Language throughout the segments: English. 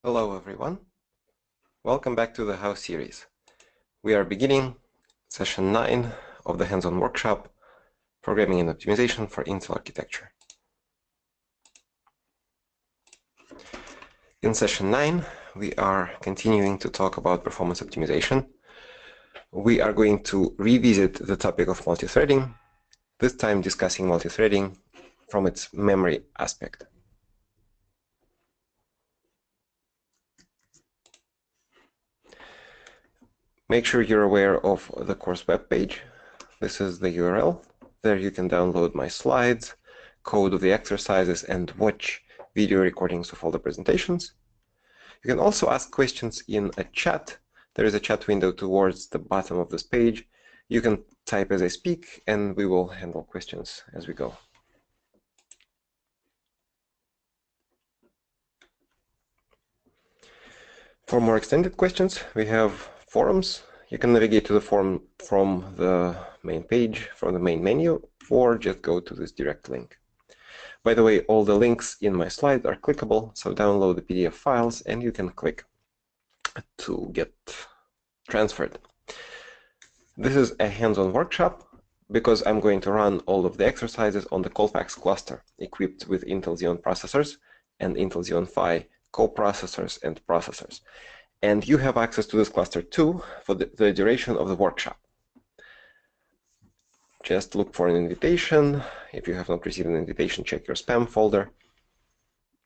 Hello everyone, welcome back to the How series. We are beginning session 9 of the hands-on workshop, Programming and Optimization for Intel Architecture. In session 9, we are continuing to talk about performance optimization. We are going to revisit the topic of multithreading, this time discussing multithreading from its memory aspect. Make sure you're aware of the course web page. This is the URL. There you can download my slides, code of the exercises, and watch video recordings of all the presentations. You can also ask questions in a chat. There is a chat window towards the bottom of this page. You can type as I speak, and we will handle questions as we go. For more extended questions, we have forums. You can navigate to the forum from the main page, from the main menu, or just go to this direct link. By the way, all the links in my slides are clickable, so download the PDF files and you can click to get transferred. This is a hands-on workshop because I'm going to run all of the exercises on the Colfax cluster equipped with Intel Xeon processors and Intel Xeon Phi co-processors and processors. And you have access to this cluster too for the duration of the workshop. Just look for an invitation. If you have not received an invitation, check your spam folder.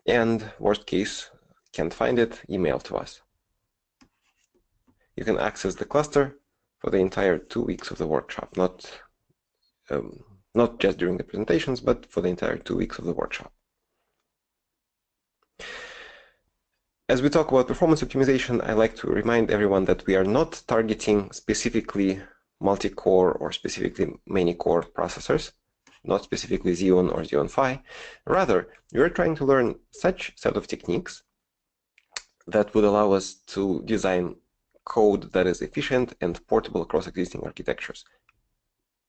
And worst case, can't find it, email to us. You can access the cluster for the entire 2 weeks of the workshop, not just during the presentations, but for the entire 2 weeks of the workshop. As we talk about performance optimization, I like to remind everyone that we are not targeting specifically multi-core or specifically many-core processors, not specifically Xeon or Xeon Phi. Rather, we are trying to learn such set of techniques that would allow us to design code that is efficient and portable across existing architectures.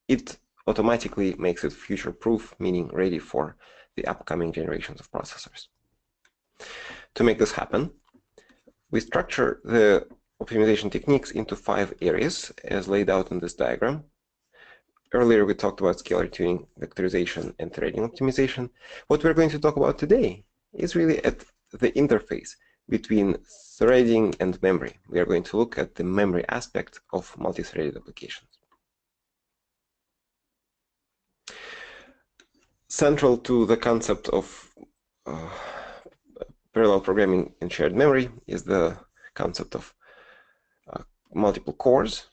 It automatically makes it future-proof, meaning ready for the upcoming generations of processors. To make this happen, we structure the optimization techniques into 5 areas, as laid out in this diagram. Earlier, we talked about scalar tuning, vectorization, and threading optimization. What we're going to talk about today is really at the interface between threading and memory. We are going to look at the memory aspect of multi-threaded applications. Central to the concept of parallel programming in shared memory is the concept of multiple cores.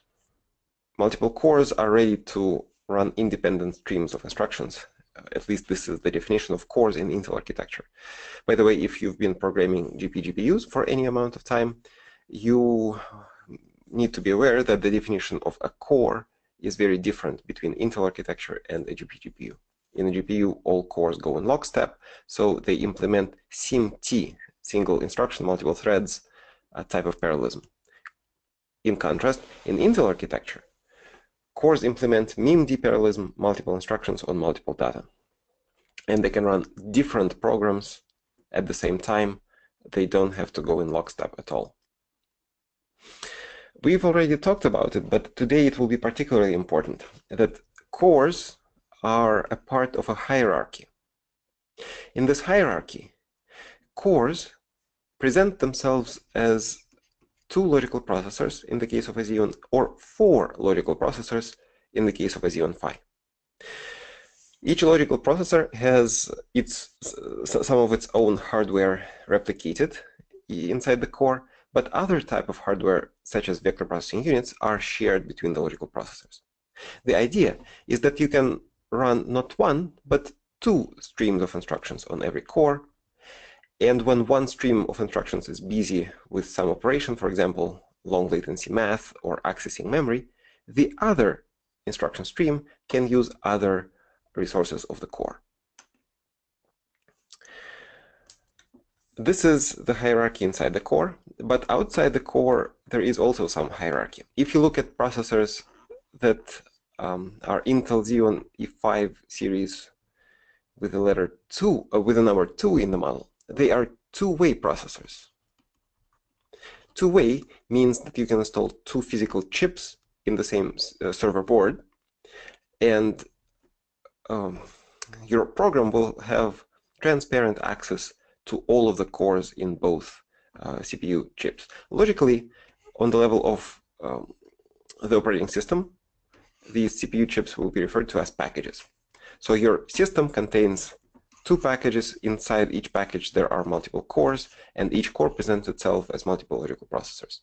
Multiple cores are ready to run independent streams of instructions. At least this is the definition of cores in Intel architecture. By the way, if you've been programming GPGPUs for any amount of time, you need to be aware that the definition of a core is very different between Intel architecture and a GPGPU. In a GPU, all cores go in lockstep, so they implement SIMT, single instruction, multiple threads, type of parallelism. In contrast, in Intel architecture, cores implement MIMD parallelism, multiple instructions on multiple data. And they can run different programs at the same time. They don't have to go in lockstep at all. We've already talked about it, but today it will be particularly important that cores are a part of a hierarchy. In this hierarchy, cores present themselves as 2 logical processors in the case of a Xeon, or 4 logical processors in the case of a Xeon Phi. Each logical processor has some of its own hardware replicated inside the core, but other type of hardware, such as vector processing units, are shared between the logical processors. The idea is that you can run not 1, but 2 streams of instructions on every core. And when one stream of instructions is busy with some operation, for example, long latency math or accessing memory, the other instruction stream can use other resources of the core. This is the hierarchy inside the core, but outside the core, there is also some hierarchy. If you look at processors that are Intel Xeon E5 series with the letter 2, with the number 2 in the model, they are two-way processors. Two-way means that you can install two physical chips in the same server board, and your program will have transparent access to all of the cores in both CPU chips. Logically, on the level of the operating system, these CPU chips will be referred to as packages. So your system contains two packages. Inside each package, there are multiple cores, and each core presents itself as multiple logical processors.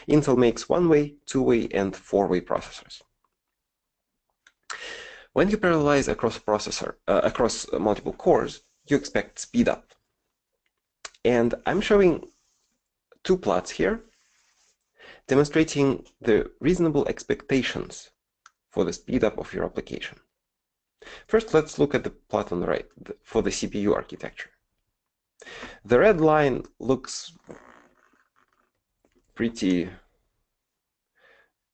Intel makes one-way, two-way, and four-way processors. When you parallelize across a processor, across multiple cores, you expect speed up. And I'm showing two plots here, demonstrating the reasonable expectations for the speed up of your application. First, let's look at the plot on the right for the CPU architecture. The red line looks pretty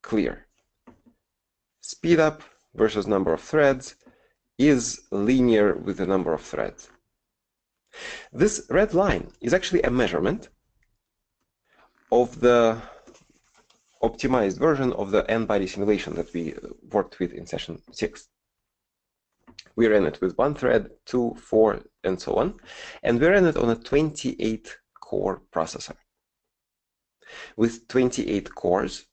clear. Speed up versus number of threads is linear with the number of threads. This red line is actually a measurement of the optimized version of the n-body simulation that we worked with in session 6. We ran it with 1 thread, 2, 4, and so on, and we ran it on a 28-core processor. With 28 cores,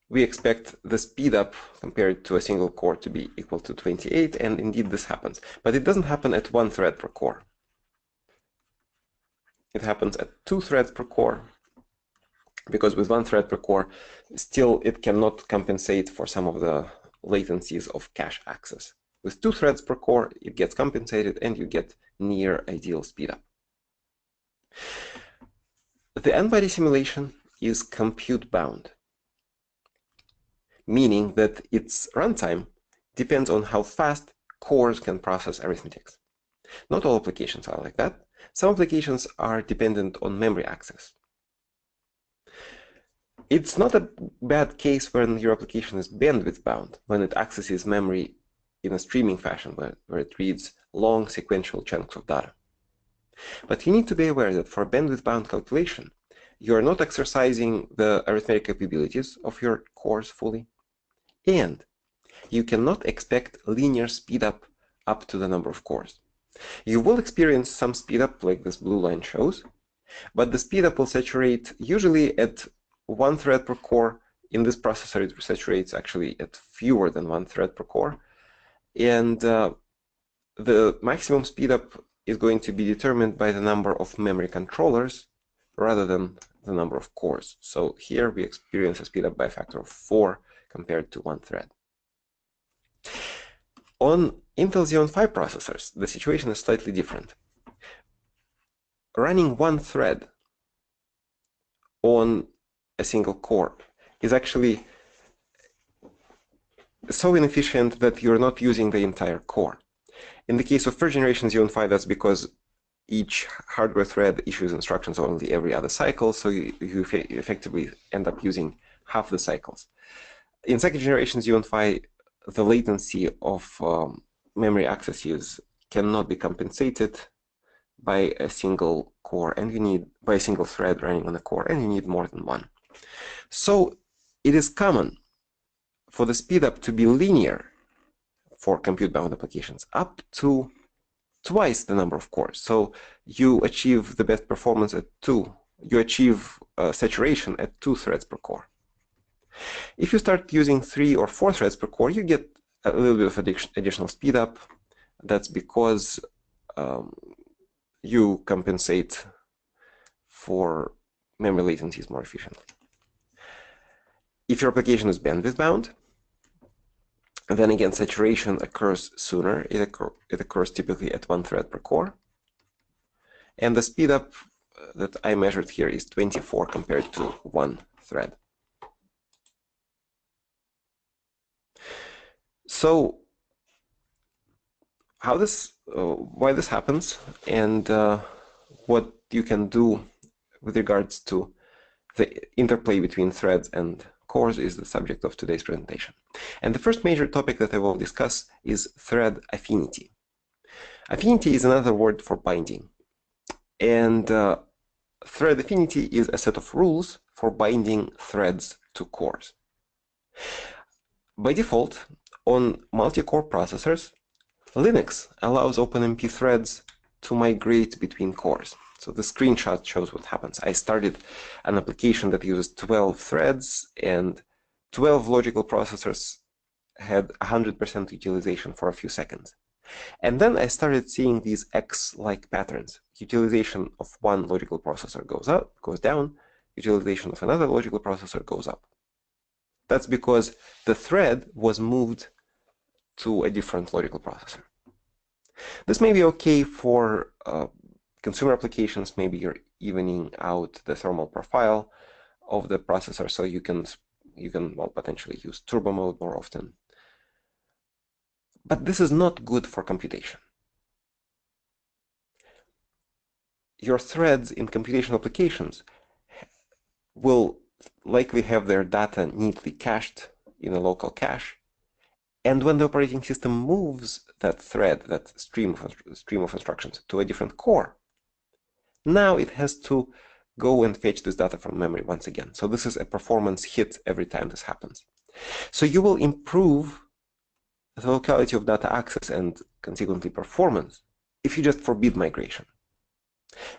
we expect the speed up compared to a single core to be equal to 28, and indeed this happens. But it doesn't happen at 1 thread per core. It happens at 2 threads per core, because with 1 thread per core, still it cannot compensate for some of the latencies of cache access. With 2 threads per core, it gets compensated, and you get near ideal speed up. The n-body simulation is compute bound, meaning that its runtime depends on how fast cores can process arithmetics. Not all applications are like that. Some applications are dependent on memory access. It's not a bad case when your application is bandwidth bound, when it accesses memory in a streaming fashion, where it reads long sequential chunks of data. But you need to be aware that for bandwidth bound calculation, you are not exercising the arithmetic capabilities of your cores fully, and you cannot expect linear speedup up to the number of cores. You will experience some speedup like this blue line shows, but the speedup will saturate usually at 1 thread per core. In this processor, it saturates actually at fewer than 1 thread per core, and the maximum speedup is going to be determined by the number of memory controllers rather than the number of cores. So here we experience a speedup by a factor of 4 compared to 1 thread. On Intel Xeon Phi processors, the situation is slightly different. Running 1 thread on a single core is actually so inefficient that you're not using the entire core. In the case of first generation Xeon Phi, that's because each hardware thread issues instructions only every other cycle, so you effectively end up using half the cycles. In second generation Xeon Phi, the latency of memory access use cannot be compensated by a single core, and you need by a single thread running on a core, and you need more than one. So it is common for the speedup to be linear for compute-bound applications up to twice the number of cores. So you achieve the best performance at 2. You achieve saturation at 2 threads per core. If you start using 3 or 4 threads per core, you get a little bit of additional speedup. That's because you compensate for memory latencies more efficiently. If your application is bandwidth bound, then again, saturation occurs sooner. It occurs typically at 1 thread per core. And the speedup that I measured here is 24 compared to 1 thread. So why this happens, and what you can do with regards to the interplay between threads and cores is the subject of today's presentation. And the first major topic that I will discuss is thread affinity. Affinity is another word for binding. And thread affinity is a set of rules for binding threads to cores. By default, on multi-core processors, Linux allows OpenMP threads to migrate between cores. So the screenshot shows what happens. I started an application that uses 12 threads, and 12 logical processors had 100% utilization for a few seconds. And then I started seeing these X-like patterns. Utilization of one logical processor goes up, goes down. Utilization of another logical processor goes up. That's because the thread was moved to a different logical processor. This may be okay for consumer applications. Maybe you're evening out the thermal profile of the processor, so you can well, potentially use turbo mode more often. But this is not good for computation. Your threads in computation applications will likely have their data neatly cached in a local cache. And when the operating system moves that thread, that stream of instructions, to a different core, now it has to go and fetch this data from memory once again. So this is a performance hit every time this happens. So you will improve the locality of data access and consequently performance if you just forbid migration.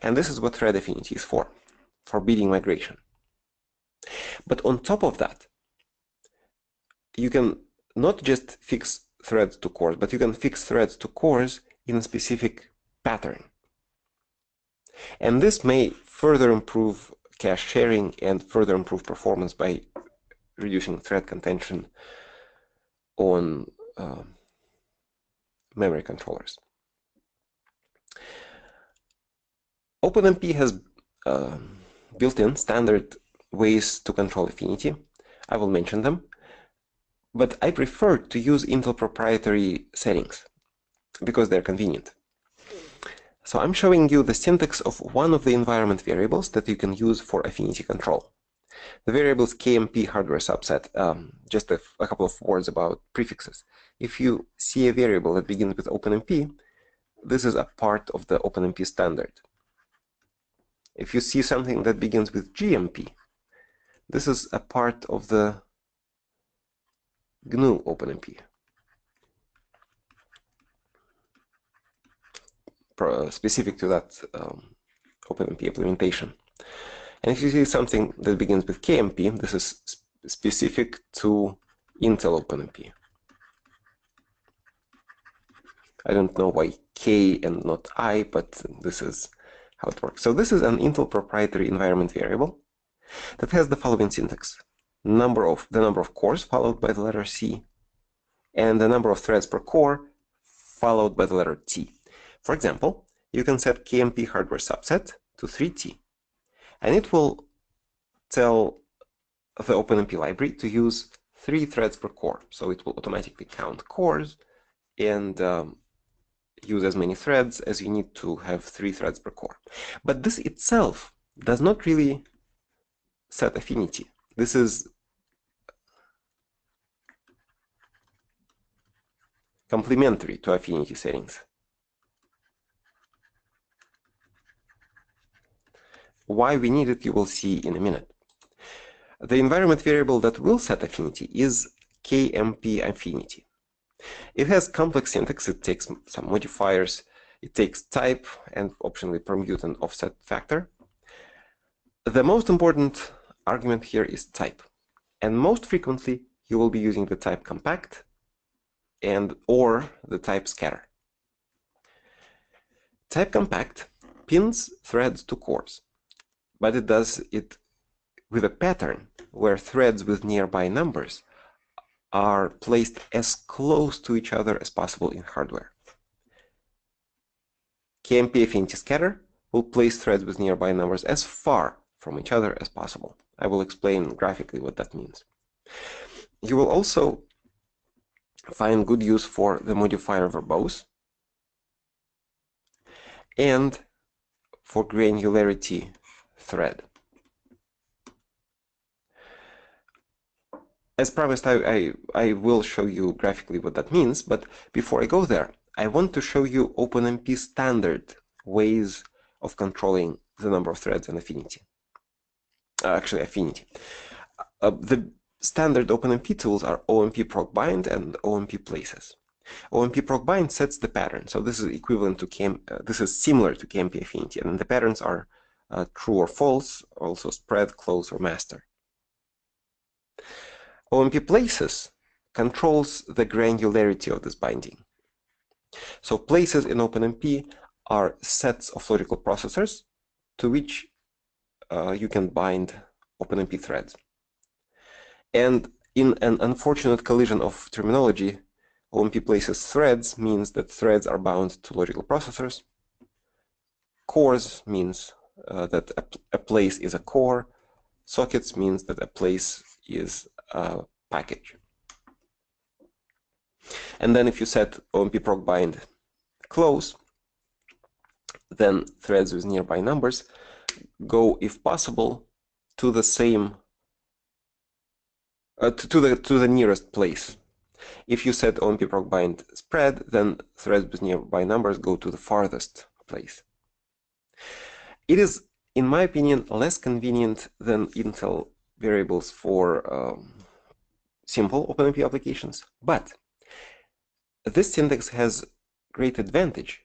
And this is what thread affinity is for, forbidding migration. But on top of that, you can not just fix threads to cores, but you can fix threads to cores in a specific pattern. And this may further improve cache sharing and further improve performance by reducing thread contention on memory controllers. OpenMP has built-in standard ways to control affinity. I will mention them, but I prefer to use Intel proprietary settings because they're convenient. So I'm showing you the syntax of one of the environment variables that you can use for affinity control. The variable is KMP hardware subset. Just a couple of words about prefixes. If you see a variable that begins with OpenMP, this is a part of the OpenMP standard. If you see something that begins with GMP, this is a part of the GNU OpenMP. Specific to that OpenMP implementation. And if you see something that begins with KMP, this is specific to Intel OpenMP. I don't know why K and not I, but this is how it works. So this is an Intel proprietary environment variable that has the following syntax. The number of cores followed by the letter C, and the number of threads per core followed by the letter T. For example, you can set KMP hardware subset to 3T, and it will tell the OpenMP library to use 3 threads per core. So it will automatically count cores and use as many threads as you need to have 3 threads per core. But this itself does not really set affinity. This is complementary to affinity settings. Why we need it, you will see in a minute. The environment variable that will set affinity is KMP affinity. It has complex syntax. It takes some modifiers. It takes type and optionally permute and offset factor. The most important argument here is type. And most frequently, you will be using the type compact and or the type scatter. Type compact pins threads to cores, but it does it with a pattern where threads with nearby numbers are placed as close to each other as possible in hardware. KMP affinity scatter will place threads with nearby numbers as far from each other as possible. I will explain graphically what that means. You will also find good use for the modifier verbose and for granularity thread. As promised, I will show you graphically what that means, but before I go there, I want to show you OpenMP standard ways of controlling the number of threads and affinity. Actually, affinity. The standard OpenMP tools are OMP ProcBind and OMP Places. OMP ProcBind sets the pattern, so this is equivalent to this is similar to KMP affinity, and the patterns are true or false, also spread, close, or master. OMP Places controls the granularity of this binding. So places in OpenMP are sets of logical processors to which you can bind OpenMP threads. And in an unfortunate collision of terminology, OMP Places threads means that threads are bound to logical processors. Cores means that a place is a core. Sockets means that a place is a package. And then if you set OMP ProcBind close, then threads with nearby numbers go, if possible, to the same to the nearest place. If you set OMP ProcBind spread, then threads with nearby numbers go to the farthest place. It is, in my opinion, less convenient than Intel variables for simple OpenMP applications, but this syntax has great advantage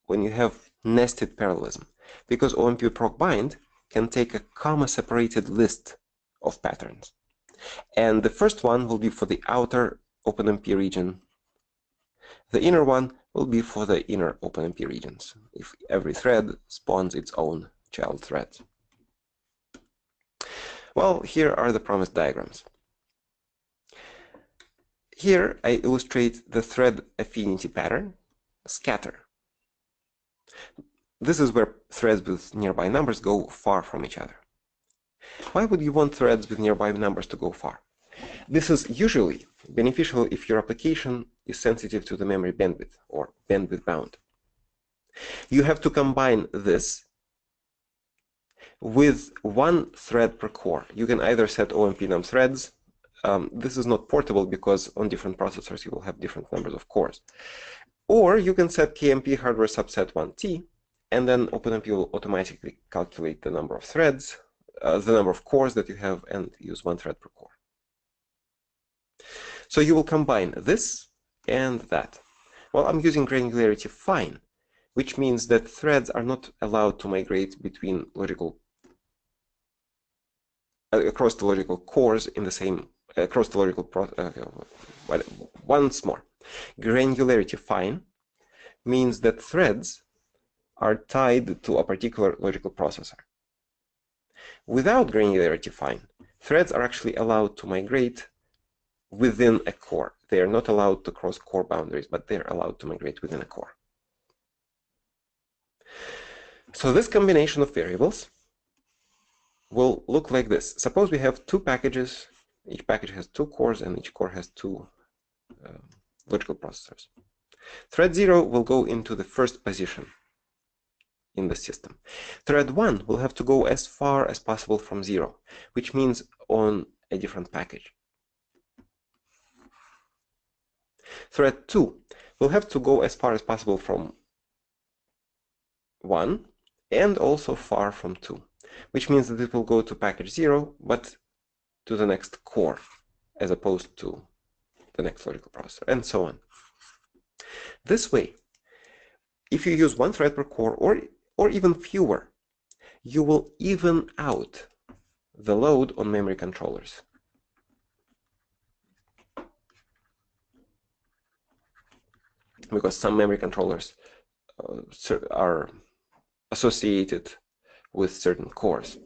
when you have nested parallelism, because OMP ProcBind can take a comma-separated list of patterns. And the first one will be for the outer OpenMP region. The inner one will be for the inner OpenMP regions, if every thread spawns its own child thread. Well, here are the promised diagrams. Here I illustrate the thread affinity pattern, scatter. This is where threads with nearby numbers go far from each other. Why would you want threads with nearby numbers to go far? This is usually beneficial if your application is sensitive to the memory bandwidth or bandwidth bound. You have to combine this with one thread per core. You can either set OMP num threads. This is not portable because on different processors you will have different numbers of cores. Or you can set KMP hardware subset 1T, and then OpenMP will automatically calculate the number of threads, the number of cores that you have, and use one thread per core. So you will combine this and that. Well, I'm using granularity fine, which means that threads are not allowed to migrate between across the logical cores in the same across the logical once more. Granularity fine means that threads are tied to a particular logical processor. Without granularity fine, threads are actually allowed to migrate within a core. They are not allowed to cross core boundaries, but they're allowed to migrate within a core. So this combination of variables will look like this. Suppose we have two packages. Each package has two cores, and each core has two logical processors. Thread 0 will go into the first position in the system. Thread 1 will have to go as far as possible from 0, which means on a different package. Thread 2 will have to go as far as possible from 1 and also far from 2, which means that it will go to package 0, but to the next core, as opposed to the next logical processor, and so on. This way, if you use one thread per core, or even fewer, you will even out the load on memory controllers. Because some memory controllers are associated with certain cores.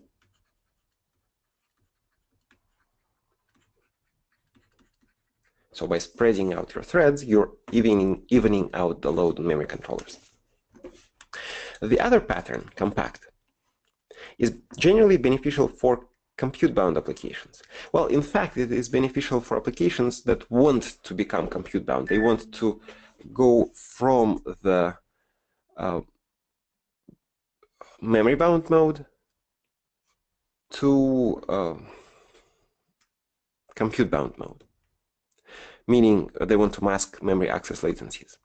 So by spreading out your threads, you're evening out the load on memory controllers. The other pattern, compact, is generally beneficial for compute-bound applications. Well, in fact, it is beneficial for applications that want to become compute-bound. They want to go from the memory-bound mode to compute-bound mode, meaning they want to mask memory access latencies.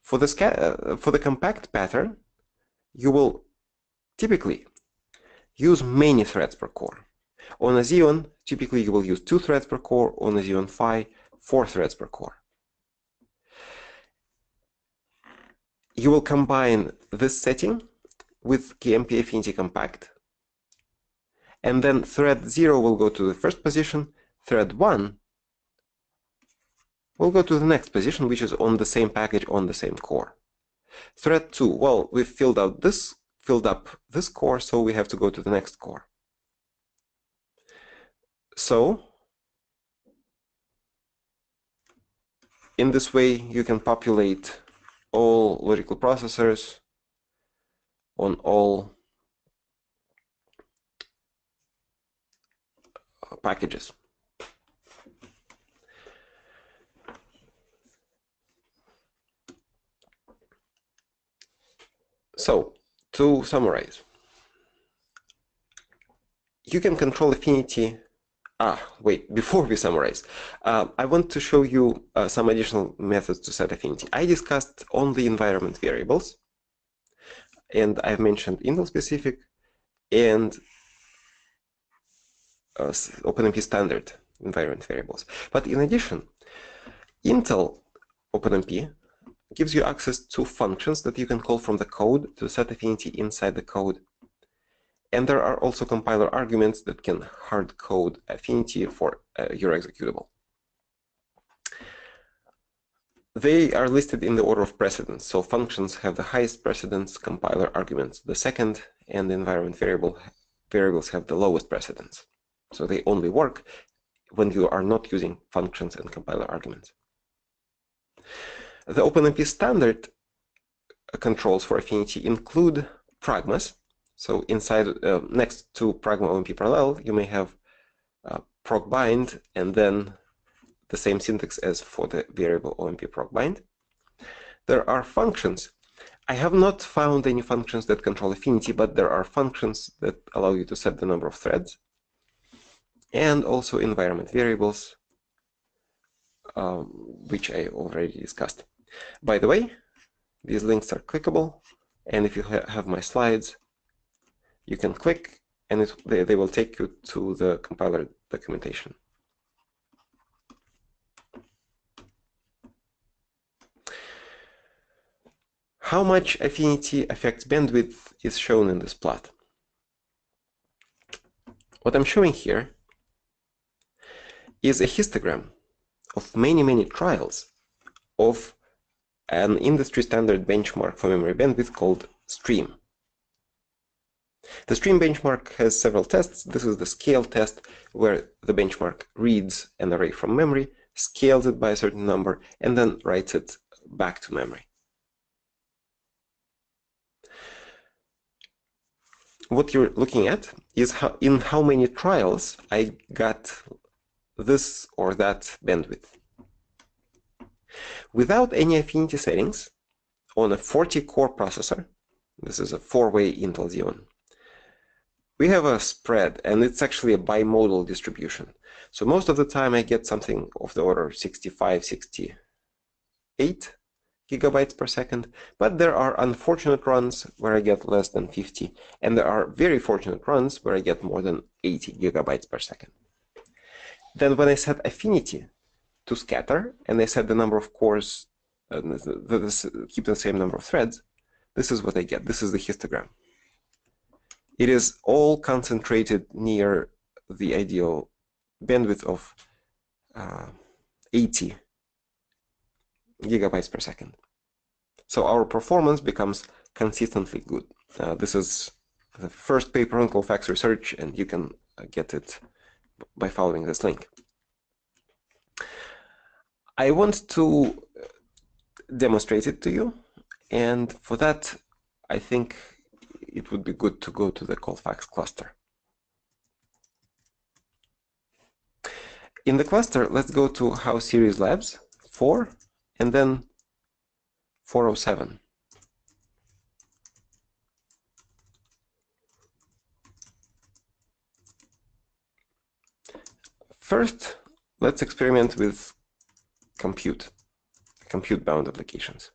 For the compact pattern, you will typically use many threads per core. On a Xeon, typically you will use 2 threads per core. On a Xeon Phi, 4 threads per core. You will combine this setting with KMP Affinity Compact, and then thread 0 will go to the first position, thread 1 will go to the next position, which is on the same package on the same core. Thread 2, well, we've filled up this core, so we have to go to the next core. So in this way, you can populate all logical processors on all packages. So, to summarize, you can control affinity. Wait, before we summarize, I want to show you some additional methods to set affinity. I discussed only environment variables, and I've mentioned Intel specific and OpenMP standard environment variables. But in addition, Intel OpenMP gives you access to functions that you can call from the code to set affinity inside the code. And there are also compiler arguments that can hard code affinity for your executable. They are listed in the order of precedence. So functions have the highest precedence, compiler arguments the second, and the environment variables have the lowest precedence. So they only work when you are not using functions and compiler arguments. The OpenMP standard controls for affinity include pragmas. So inside, next to pragma OMP parallel, you may have procbind and then the same syntax as for the variable OMP procbind. There are functions. I have not found any functions that control affinity, but there are functions that allow you to set the number of threads, and also environment variables, which I already discussed. By the way, these links are clickable, and if you have my slides, you can click, and they will take you to the compiler documentation. How much affinity affects bandwidth is shown in this plot. What I'm showing here is a histogram of many trials of an industry standard benchmark for memory bandwidth called STREAM. The STREAM benchmark has several tests. This is the scale test, where the benchmark reads an array from memory, scales it by a certain number, and then writes it back to memory. What you're looking at is in how many trials I got this or that bandwidth. Without any affinity settings, on a 40-core processor, this is a 4-way Intel Xeon, we have a spread, and it's actually a bimodal distribution. So most of the time I get something of the order 65, 68 gigabytes per second, but there are unfortunate runs where I get less than 50, and there are very fortunate runs where I get more than 80 gigabytes per second. Then when I set affinity to scatter, and I set the number of cores, keep the same number of threads, this is what I get. This is the histogram. It is all concentrated near the ideal bandwidth of 80 gigabytes per second. So our performance becomes consistently good. This is the first paper on Colfax research, and you can get it by following this link. I want to demonstrate it to you, and for that, I think it would be good to go to the Colfax cluster. In the cluster, let's go to House Series Labs 4 and then 407. First, let's experiment with compute-bound applications.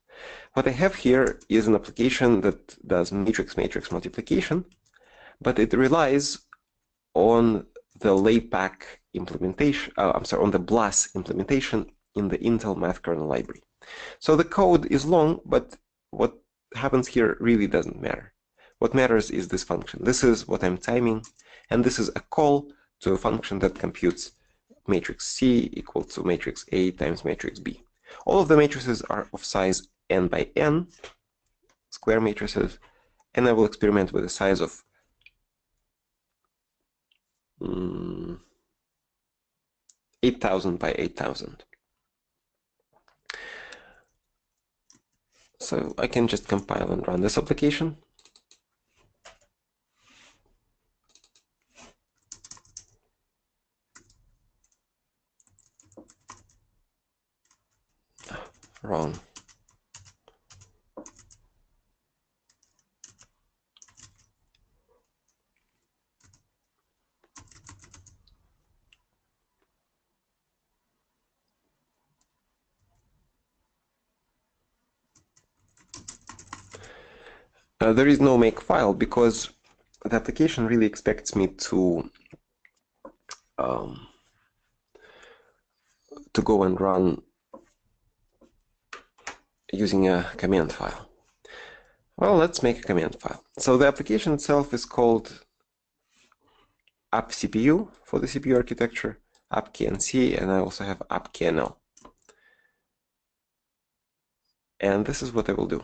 What I have here is an application that does matrix-matrix multiplication, but it relies on the LayPack implementation, on the BLAS implementation in the Intel Math Kernel library. So the code is long, but what happens here really doesn't matter. What matters is this function. This is what I'm timing, and this is a call to a function that computes matrix C equal to matrix A times matrix B. All of the matrices are of size n by n, square matrices, and I will experiment with a size of 8,000 by 8,000. So I can just compile and run this application. Wrong. There is no make file because the application really expects me to go and run using a command file. Well, let's make a command file. So the application itself is called appCPU for the CPU architecture, appknc, and I also have appknl. And this is what I will do.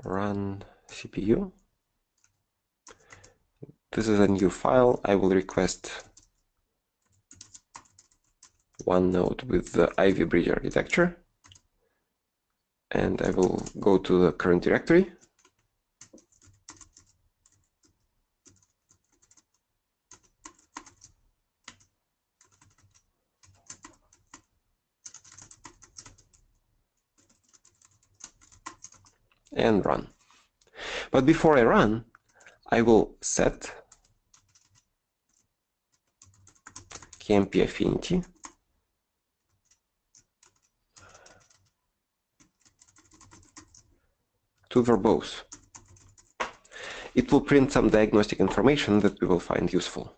Run CPU. This is a new file. I will request one node with the Ivy Bridge architecture. And I will go to the current directory. And run. But before I run, I will set KMP affinity to verbose. It will print some diagnostic information that we will find useful.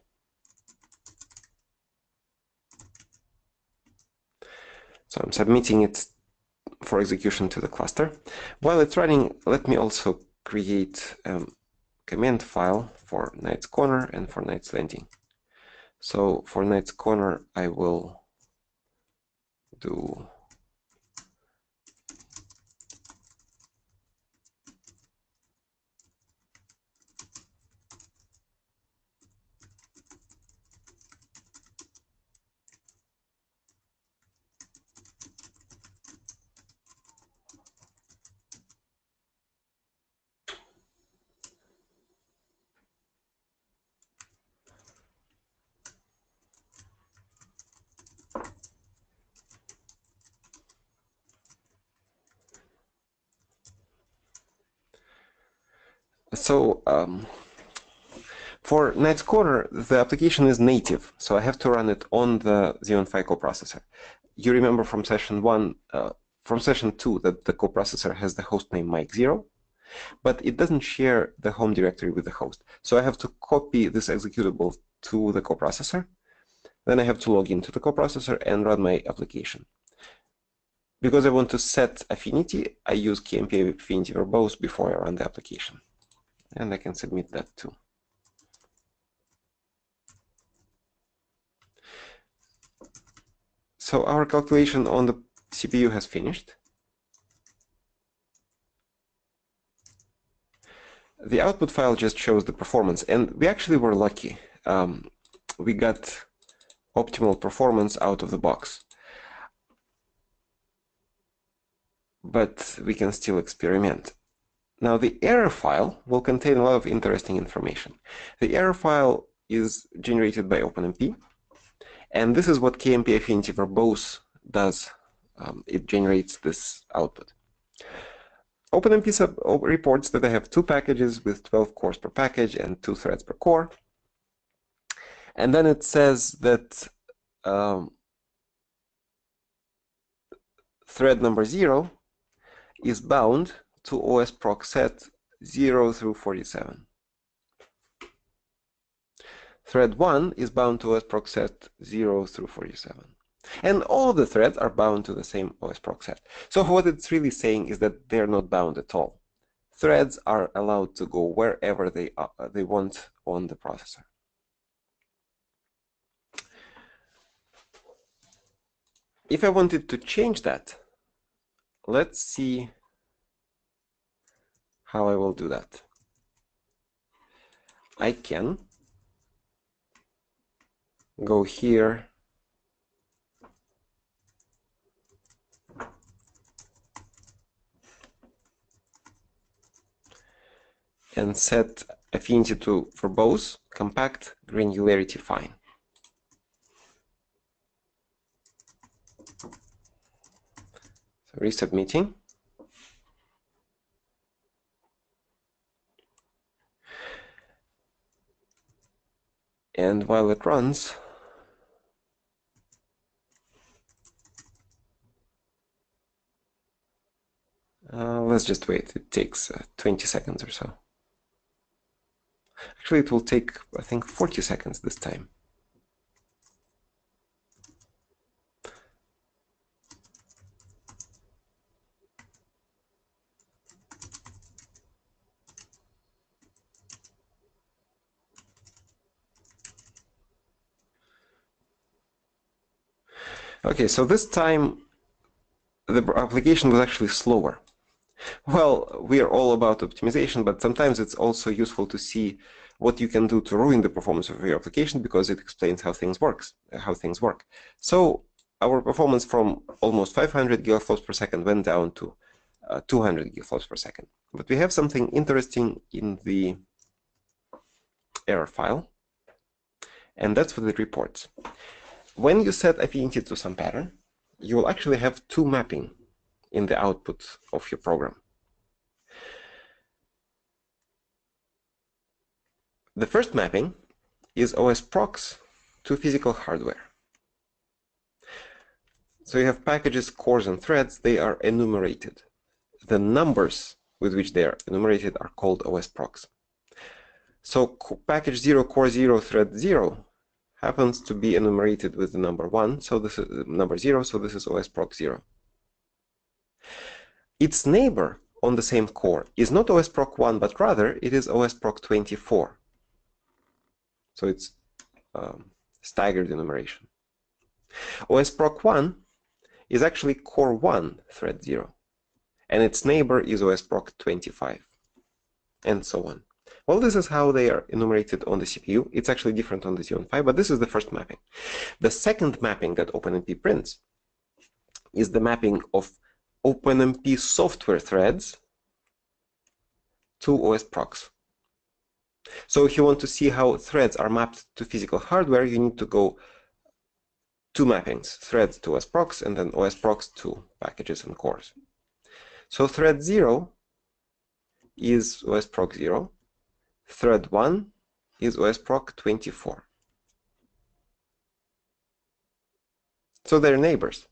So I'm submitting it for execution to the cluster. While it's running, let me also create a command file for Knight's Corner and for Knight's Landing. So for Knight's Corner, I will do for Knight's Corner, the application is native, so I have to run it on the Xeon Phi coprocessor. You remember from session 2 that the coprocessor has the host name Mike0, but it doesn't share the home directory with the host. So I have to copy this executable to the coprocessor. Then I have to log into the coprocessor and run my application. Because I want to set affinity, I use KMP affinity verbose before I run the application. And I can submit that too. So our calculation on the CPU has finished. The output file just shows the performance, and we actually were lucky. We got optimal performance out of the box. But we can still experiment. Now, the error file will contain a lot of interesting information. The error file is generated by OpenMP, and this is what KMP affinity verbose does. It generates this output. OpenMP reports that I have 2 packages with 12 cores per package and 2 threads per core. And then it says that thread number 0 is bound to OSProc set 0 through 47. Thread 1 is bound to OSProc set 0 through 47. And all the threads are bound to the same OSProc set. So what it's really saying is that they're not bound at all. Threads are allowed to go wherever they want on the processor. If I wanted to change that, let's see how I will do that. I can go here and set affinity to verbose, compact, granularity fine. So resubmitting. And while it runs, let's just wait. It takes 20 seconds or so. Actually, it will take, I think, 40 seconds this time. Okay, so this time the application was actually slower. Well, we are all about optimization, but sometimes it's also useful to see what you can do to ruin the performance of your application, because it explains how things work. So our performance from almost 500 gigaflops per second went down to 200 gigaflops per second. But we have something interesting in the error file, and that's what it reports. When you set affinity to some pattern, you will actually have two mapping in the output of your program. The first mapping is OSProcs to physical hardware. So you have packages, cores, and threads. They are enumerated. The numbers with which they are enumerated are called OSProcs. So package 0, core 0, thread 0 happens to be enumerated with the number 1, so this is number 0, so this is OSProc 0. Its neighbor on the same core is not OSProc 1, but rather it is OSProc 24. So it's staggered enumeration. OSProc 1 is actually core 1, thread 0, and its neighbor is OSProc 25, and so on. Well, this is how they are enumerated on the CPU. It's actually different on the Xeon Phi, but this is the first mapping. The second mapping that OpenMP prints is the mapping of OpenMP software threads to OSProcs. So if you want to see how threads are mapped to physical hardware, you need to go two mappings, threads to OSProcs and then OSProcs to packages and cores. So thread 0 is OSProc 0. Thread 1 is OSProc 24. So they're neighbors.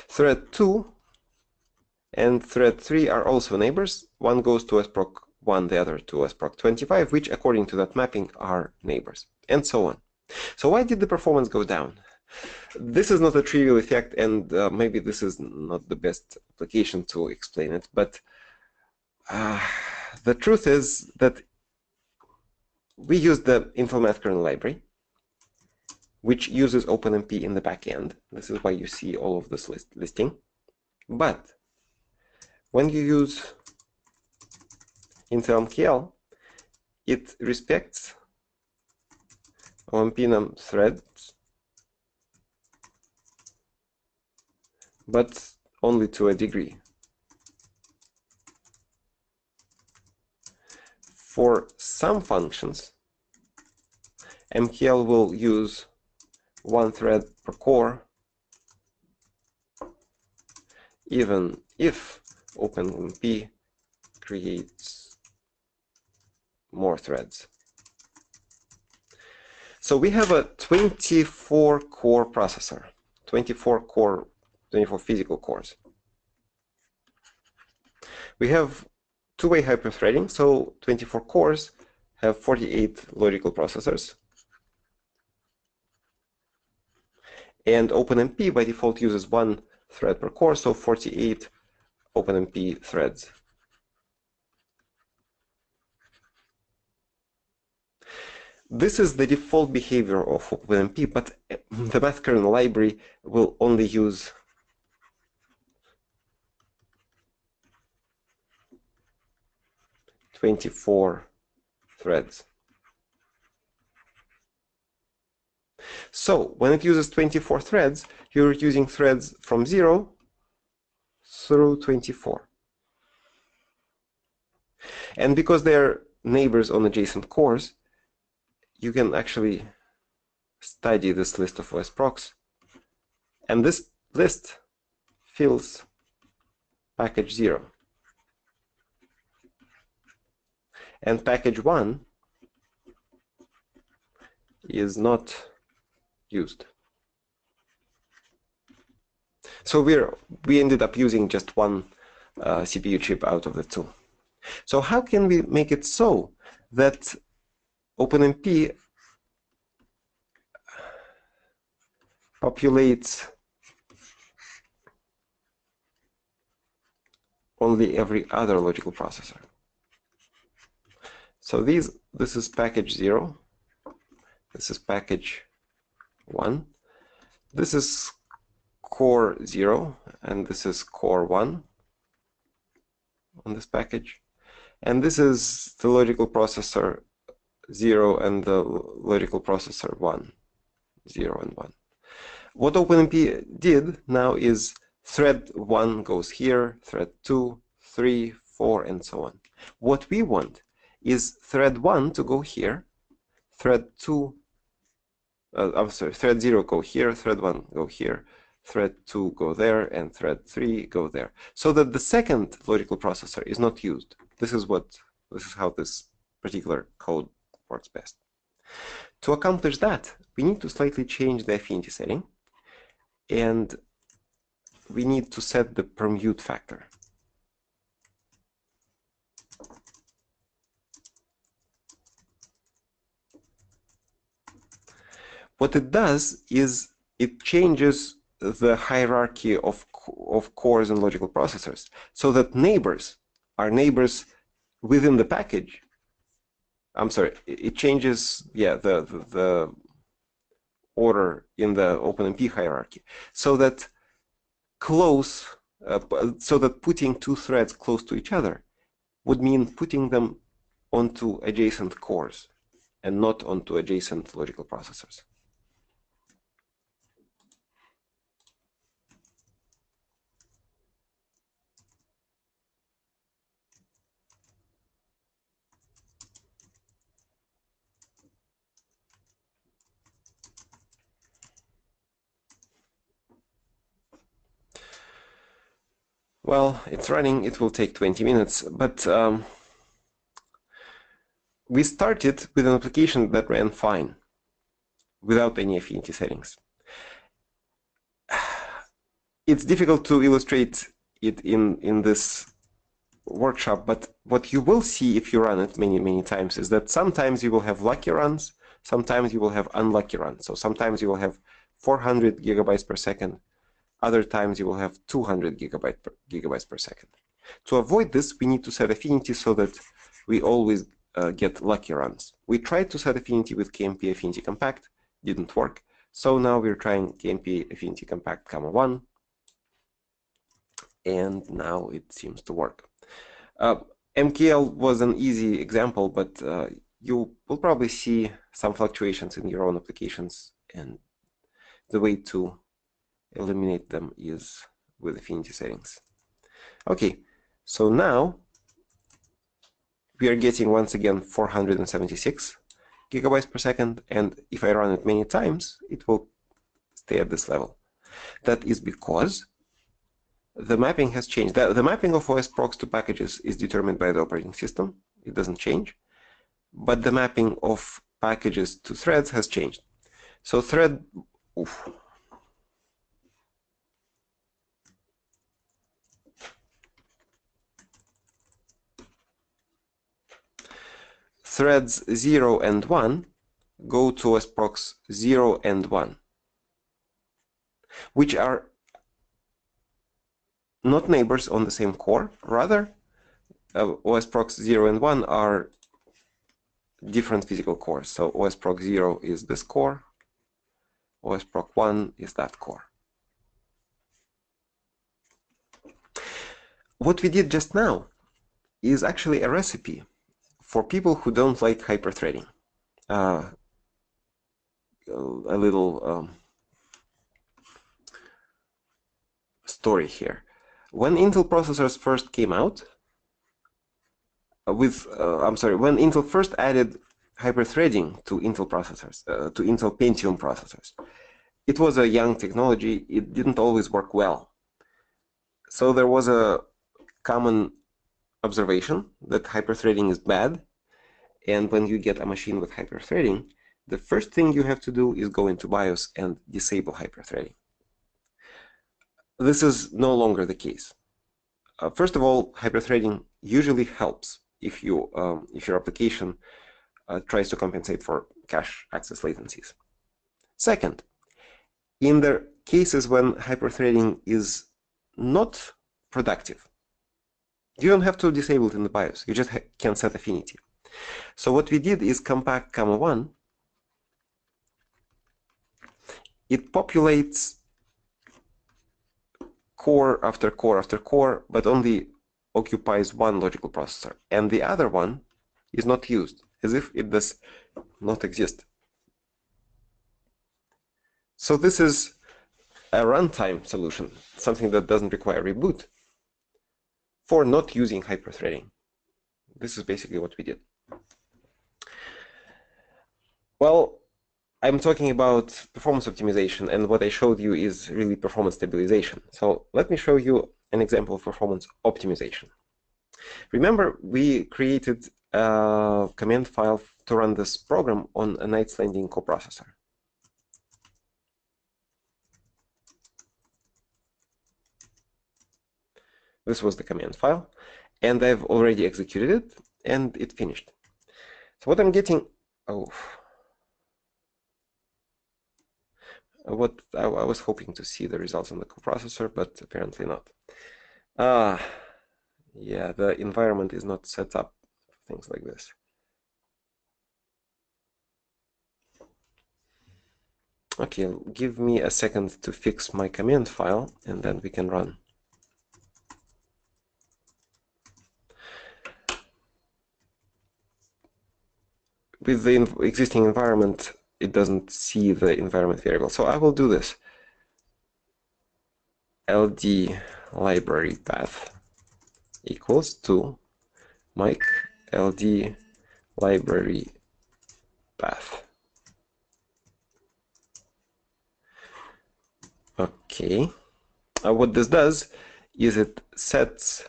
Thread 2 and thread 3 are also neighbors. One goes to OSProc 1, the other to OSProc 25, which according to that mapping are neighbors, and so on. So why did the performance go down? This is not a trivial effect, and maybe this is not the best application to explain it, but the truth is that we use the Intelmath kernel library, which uses OpenMP in the back end. This is why you see all of this listing. But when you use Intel MKL, it respects OMP-num threads, but only to a degree. For some functions, MKL will use one thread per core, even if OpenMP creates more threads. So we have a 24-core processor, 24 physical cores. We have two-way hyperthreading, so 24 cores have 48 logical processors. And OpenMP by default uses 1 thread per core, so 48 OpenMP threads. This is the default behavior of OpenMP, but the math kernel library will only use (24) threads. So when it uses 24 threads, you're using threads from 0 through 24. And because they're neighbors on adjacent cores, you can actually study this list of OS procs. And this list fills package 0. And package 1 is not used. So we ended up using just one CPU chip out of the two. So how can we make it so that OpenMP populates only every other logical processor? So this is package 0, this is package 1, this is core 0, and this is core 1 on this package, and this is the logical processor 0 and the logical processor 1, 0 and 1. What OpenMP did now is thread 1 goes here, thread 2, 3, 4, and so on. What we want is thread 1 to go here, thread 2, thread 0 go here, thread 1 go here, thread 2 go there, and thread 3 go there, so that the second logical processor is not used. This is how this particular code works best. To accomplish that, we need to slightly change the affinity setting, and we need to set the permute factor. What it does is it changes the hierarchy of cores and logical processors, so that neighbors are neighbors within the package. I'm sorry, it changes, yeah, the order in the OpenMP hierarchy, so that putting two threads close to each other would mean putting them onto adjacent cores and not onto adjacent logical processors. Well, it's running. It will take 20 minutes, but we started with an application that ran fine without any affinity settings. It's difficult to illustrate it in this workshop, but what you will see if you run it many times is that sometimes you will have lucky runs, sometimes you will have unlucky runs. So sometimes you will have 400 gigabytes per second, other times you will have 200 gigabytes per second. To avoid this, we need to set affinity so that we always get lucky runs. We tried to set affinity with KMP Affinity Compact, didn't work. So now we're trying KMP Affinity Compact, 1, and now it seems to work. MKL was an easy example, but you will probably see some fluctuations in your own applications, and the way to eliminate them is with affinity settings. Okay, so now we are getting once again 476 gigabytes per second, and if I run it many times, it will stay at this level. That is because the mapping has changed. The mapping of OS procs to packages is determined by the operating system. It doesn't change. But the mapping of packages to threads has changed. So thread, oof. Threads 0 and 1 go to OSProx 0 and 1, which are not neighbors on the same core. Rather, OSProx 0 and 1 are different physical cores. So OSProx 0 is this core, OSProx 1 is that core. What we did just now is actually a recipe for people who don't like hyperthreading. A little story here. When Intel processors first came out, when Intel first added hyperthreading to Intel processors, to Intel Pentium processors, it was a young technology. It didn't always work well. So there was a common observation that hyperthreading is bad. And when you get a machine with hyperthreading, the first thing you have to do is go into BIOS and disable hyperthreading. This is no longer the case. First of all, hyperthreading usually helps if your application tries to compensate for cache access latencies. Second, in the cases when hyperthreading is not productive, you don't have to disable it in the BIOS. You just can set affinity. So what we did is compact comma 1. It populates core after core after core, but only occupies one logical processor, and the other one is not used, as if it does not exist. So this is a runtime solution, something that doesn't require reboot, for not using hyperthreading. This is basically what we did. Well, I'm talking about performance optimization, and what I showed you is really performance stabilization. So let me show you an example of performance optimization. Remember, we created a command file to run this program on a Knights Landing coprocessor. This was the command file, and I've already executed it, and it finished. So what I'm getting, what I was hoping to see the results on the coprocessor, but apparently not. Yeah, the environment is not set up for things like this. Okay, give me a second to fix my command file, and then we can run. With the existing environment, it doesn't see the environment variable. So I will do this. LD library path equals to Mike LD library path. Okay. What this does is it sets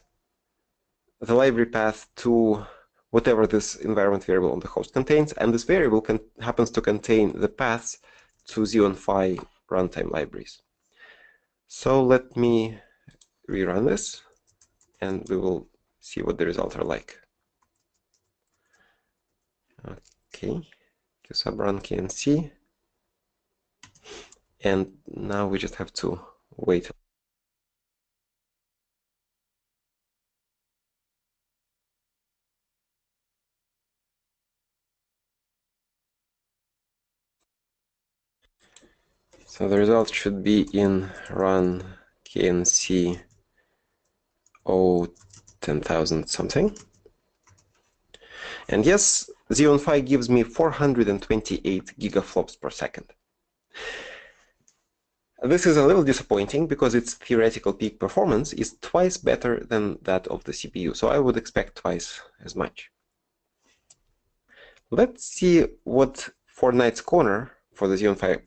the library path to whatever this environment variable on the host contains, and this variable happens to contain the paths to Xeon Phi runtime libraries. So let me rerun this, and we will see what the results are like. Okay, qsubrun KNC, and now we just have to wait. So the result should be in run KNC 10,000 something. And yes, Xeon Phi gives me 428 gigaflops per second. This is a little disappointing because its theoretical peak performance is twice better than that of the CPU, so I would expect twice as much. Let's see what for Knight's Corner, for the Xeon Phi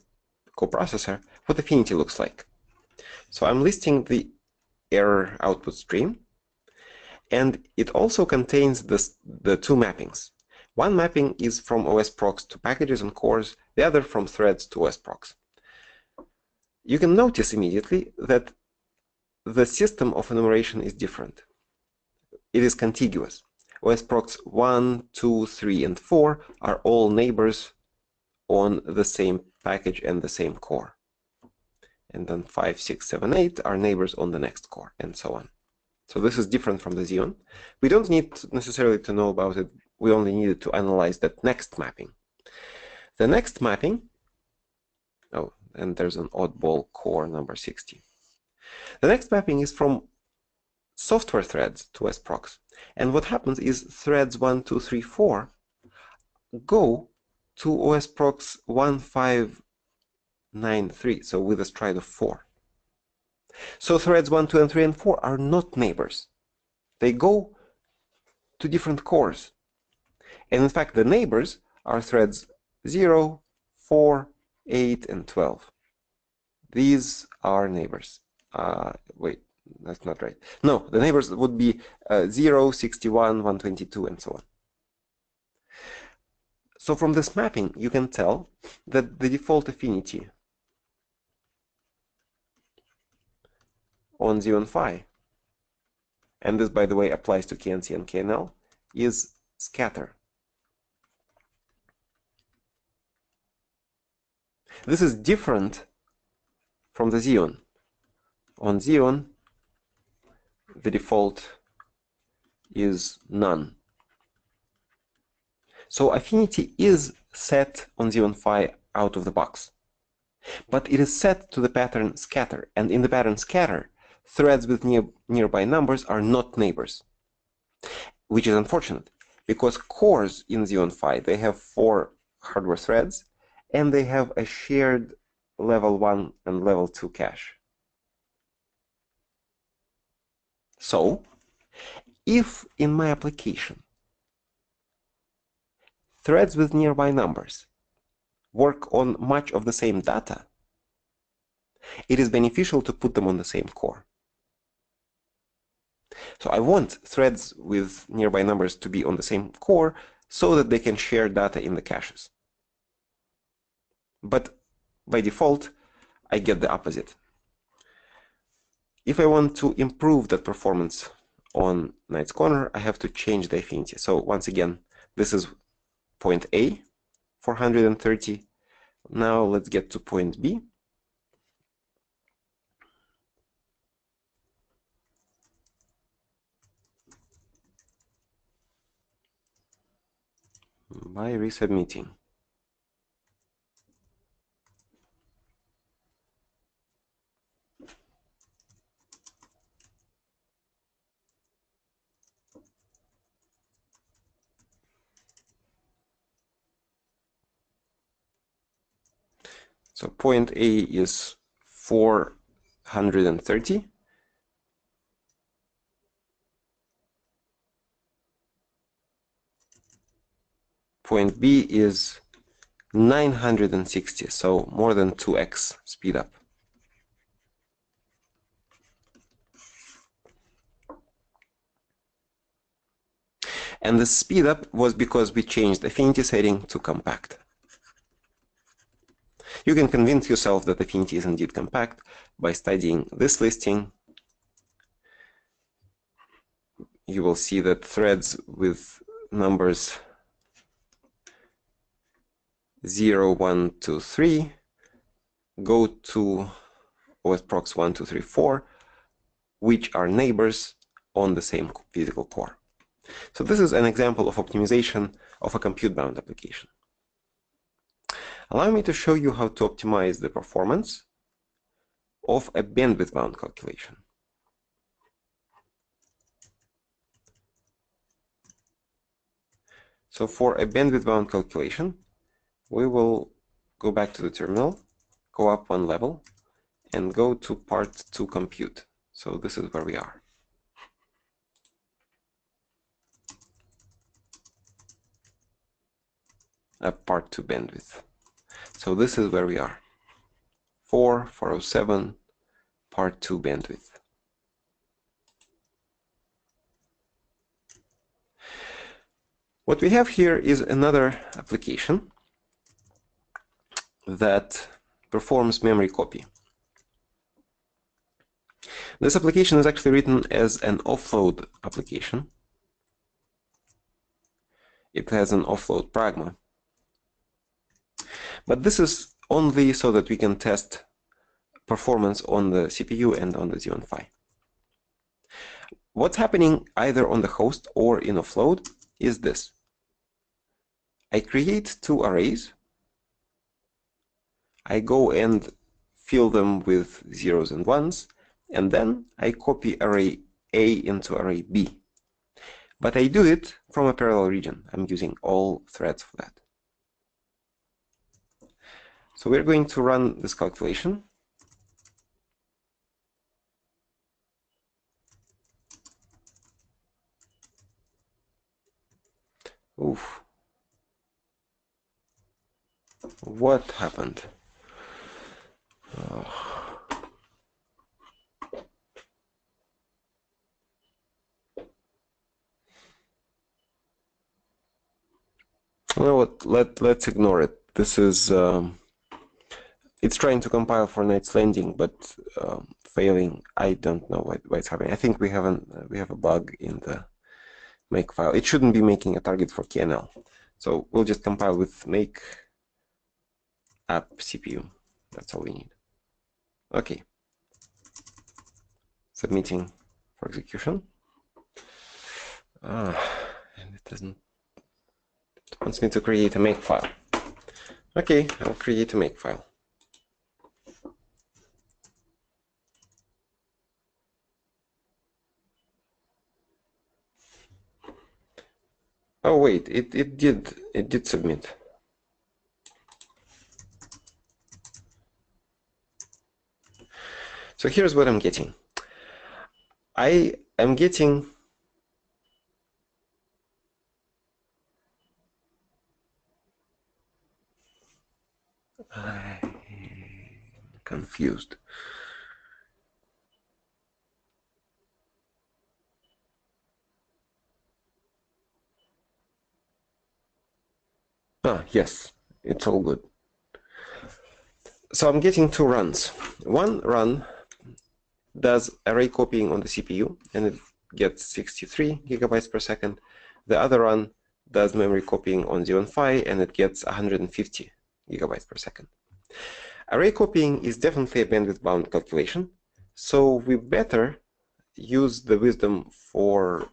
coprocessor, what affinity looks like. So I'm listing the error output stream, and it also contains the two mappings. One mapping is from OSProx to packages and cores, the other from threads to OSProx. You can notice immediately that the system of enumeration is different. It is contiguous. OSProx 1, 2, 3, and 4 are all neighbors on the same package and the same core. And then 5, 6, 7, 8 are neighbors on the next core, and so on. So this is different from the Xeon. We don't need necessarily to know about it. We only needed to analyze that next mapping. The next mapping, oh, and there's an oddball core number 60. The next mapping is from software threads to OSProx. And what happens is threads 1, 2, 3, 4 go to OSProx 1593, so with a stride of 4. So threads 1, 2, and 3, and 4 are not neighbors. They go to different cores. And in fact, the neighbors are threads 0, 4, 8, and 12. These are neighbors. Wait, that's not right. No, the neighbors would be 0, 61, 122, and so on. So from this mapping, you can tell that the default affinity on Xeon Phi, and this, by the way, applies to KNC and KNL, is scatter. This is different from the Xeon. On Xeon, the default is none. So affinity is set on Xeon Phi out of the box. But it is set to the pattern scatter, and in the pattern scatter, threads with nearby numbers are not neighbors, which is unfortunate, because cores in Xeon Phi, they have 4 hardware threads, and they have a shared level 1 and level 2 cache. So, if in my application threads with nearby numbers work on much of the same data, it is beneficial to put them on the same core. So I want threads with nearby numbers to be on the same core so that they can share data in the caches. But by default, I get the opposite. If I want to improve that performance on Knight's Corner, I have to change the affinity. So once again, this is point A, 430. Now let's get to point B. By resubmitting. So point A is 430. Point B is 960, so more than 2x speed up. And the speed up was because we changed affinity setting to compact. You can convince yourself that affinity is indeed compact by studying this listing. You will see that threads with numbers 0, 1, 2, 3 go to OSProx 1, 2, 3, 4, which are neighbors on the same physical core. So this is an example of optimization of a compute-bound application. Allow me to show you how to optimize the performance of a bandwidth-bound calculation. So for a bandwidth-bound calculation, we will go back to the terminal, go up 1 level, and go to part 2 compute. So this is where we are. Part 2 bandwidth. So this is where we are. 407, part 2 bandwidth. What we have here is another application that performs memory copy. This application is actually written as an offload application. It has an offload pragma. But this is only so that we can test performance on the CPU and on the Xeon Phi. What's happening either on the host or in offload is this. I create two arrays. I go and fill them with zeros and ones, and then I copy array A into array B. But I do it from a parallel region. I'm using all threads for that. So we're going to run this calculation. Oof. What happened? You know what? Let's ignore it. This is it's trying to compile for Knight's Landing, but failing. I don't know why it's happening. I think we have a bug in the make file. It shouldn't be making a target for KNL. So we'll just compile with make app CPU. That's all we need. Okay. Submitting for execution. And it doesn't. It wants me to create a make file. Okay, I'll create a make file. Oh wait, it did submit. So here's what I'm getting. I am getting I'm confused. Ah, yes, it's all good. So I'm getting two runs. One run does array copying on the CPU, and it gets 63 gigabytes per second. The other run does memory copying on Xeon Phi, and it gets 150 gigabytes per second. Array copying is definitely a bandwidth-bound calculation, so we better use the wisdom for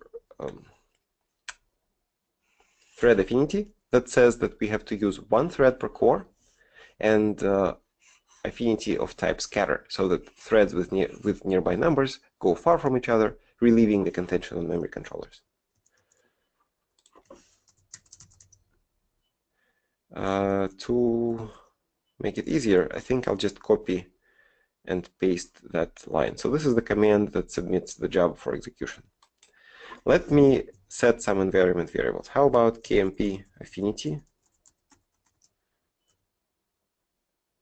thread affinity that says that we have to use one thread per core and affinity of type scatter, so that threads with nearby numbers go far from each other, relieving the contention on memory controllers. To make it easier, I think I'll just copy and paste that line. So this is the command that submits the job for execution. Let me set some environment variables. How about KMP affinity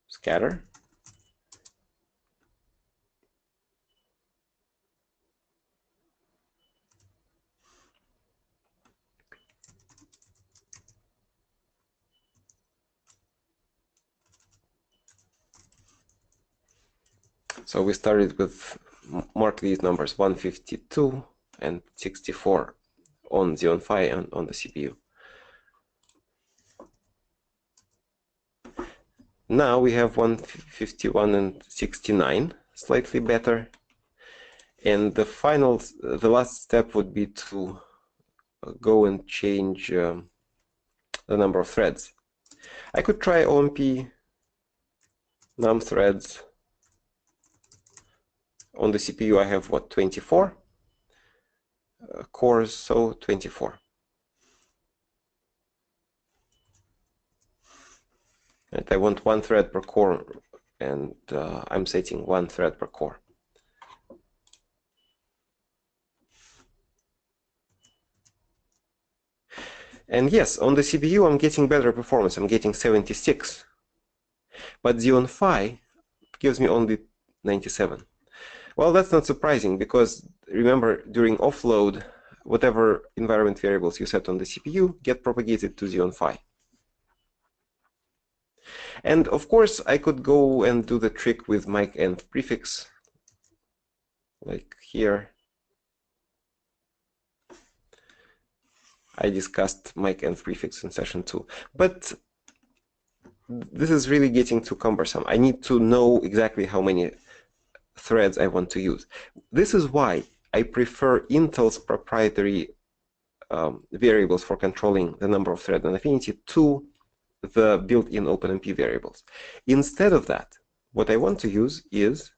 scatter? So we started with, mark these numbers, 152 and 64 on Xeon Phi and on the CPU. Now we have 151 and 69, slightly better. And the last step would be to go and change the number of threads. I could try OMP num threads. On the CPU I have, what, 24 cores, so 24. And I want one thread per core, and I'm setting one thread per core. And yes, on the CPU I'm getting better performance. I'm getting 76. But Xeon Phi gives me only 97. Well, that's not surprising, because remember, during offload, whatever environment variables you set on the CPU get propagated to Xeon Phi. And of course, I could go and do the trick with mic-env prefix, like here. I discussed mic-env prefix in session 2. But this is really getting too cumbersome. I need to know exactly how many threads I want to use. This is why I prefer Intel's proprietary variables for controlling the number of threads and affinity to the built-in OpenMP variables. Instead of that, what I want to use is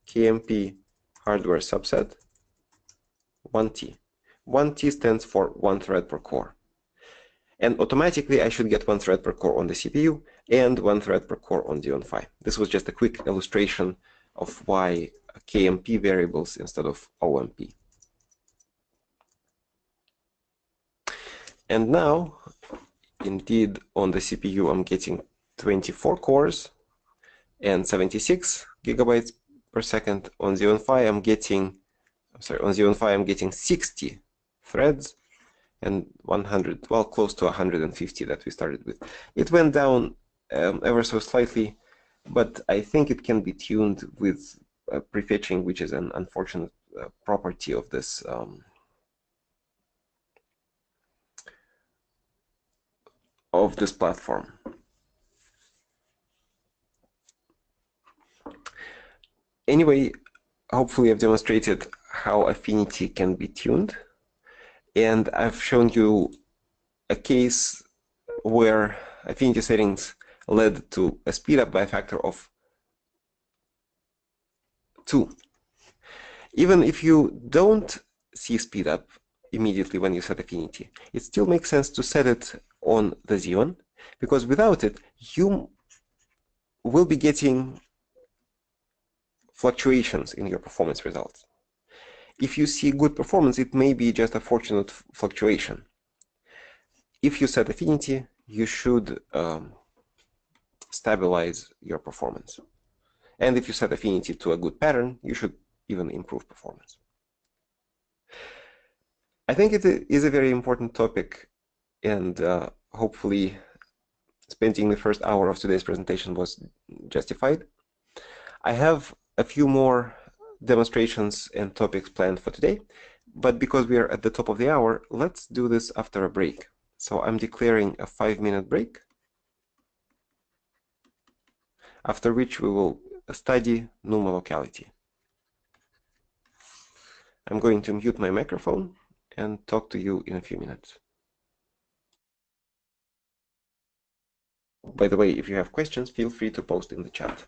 KMP hardware subset 1T. 1T stands for 1 thread per core. And automatically, I should get 1 thread per core on the CPU and 1 thread per core on Xeon Phi. This was just a quick illustration of why KMP variables instead of OMP. And now, indeed, on the CPU, I'm getting 24 cores and 76 gigabytes per second. On Xeon Phi, I'm getting 60 threads and 100, well, close to 150 that we started with. It went down ever so slightly, but I think it can be tuned with prefetching, which is an unfortunate property of this platform. Anyway, hopefully I've demonstrated how affinity can be tuned, and I've shown you a case where affinity settings led to a speed up by a factor of 2. Even if you don't see speed up immediately when you set affinity, it still makes sense to set it on the Xeon, because without it, you will be getting fluctuations in your performance results. If you see good performance, it may be just a fortunate fluctuation. If you set affinity, you should stabilize your performance. And if you set affinity to a good pattern, you should even improve performance. I think it is a very important topic, and hopefully spending the first hour of today's presentation was justified. I have a few more demonstrations and topics planned for today, but because we are at the top of the hour, let's do this after a break. So I'm declaring a 5-minute break, after which we will study NUMA locality. I'm going to mute my microphone and talk to you in a few minutes. By the way, if you have questions, feel free to post in the chat.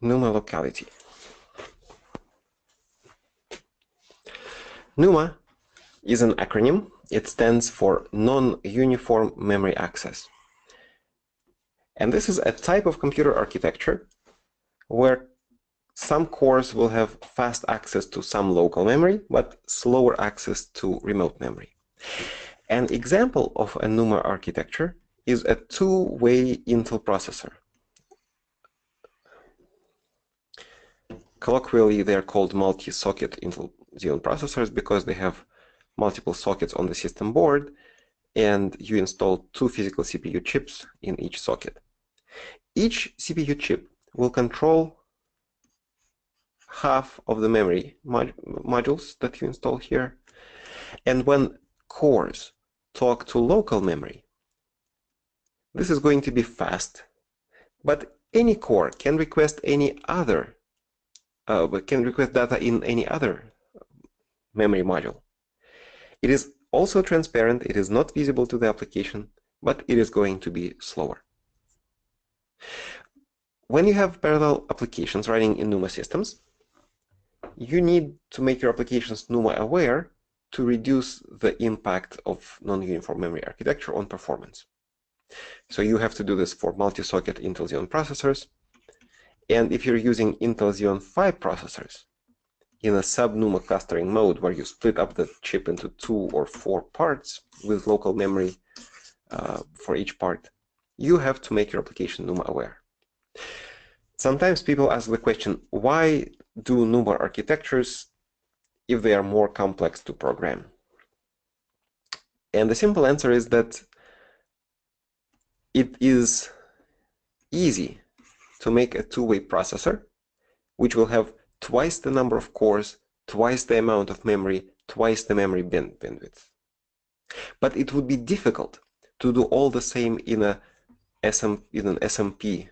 NUMA locality. NUMA is an acronym. It stands for Non-Uniform Memory Access. And this is a type of computer architecture where some cores will have fast access to some local memory, but slower access to remote memory. An example of a NUMA architecture is a two-way Intel processor. Colloquially, they're called multi-socket Intel Xeon processors because they have multiple sockets on the system board, and you install two physical CPU chips in each socket. Each CPU chip will control half of the memory modules that you install here. And when cores talk to local memory, this is going to be fast, but any core can request any other, can request data in any other memory module. It is also transparent, it is not visible to the application, but it is going to be slower. When you have parallel applications running in NUMA systems, you need to make your applications NUMA aware to reduce the impact of non-uniform memory architecture on performance. So you have to do this for multi-socket Intel Xeon processors. And if you're using Intel Xeon Phi processors in a sub-NUMA clustering mode where you split up the chip into 2 or 4 parts with local memory for each part, you have to make your application NUMA aware. Sometimes people ask the question, why do NUMA architectures if they are more complex to program? And the simple answer is that it is easy to make a two-way processor which will have twice the number of cores, twice the amount of memory, twice the memory bandwidth. But it would be difficult to do all the same in an SMP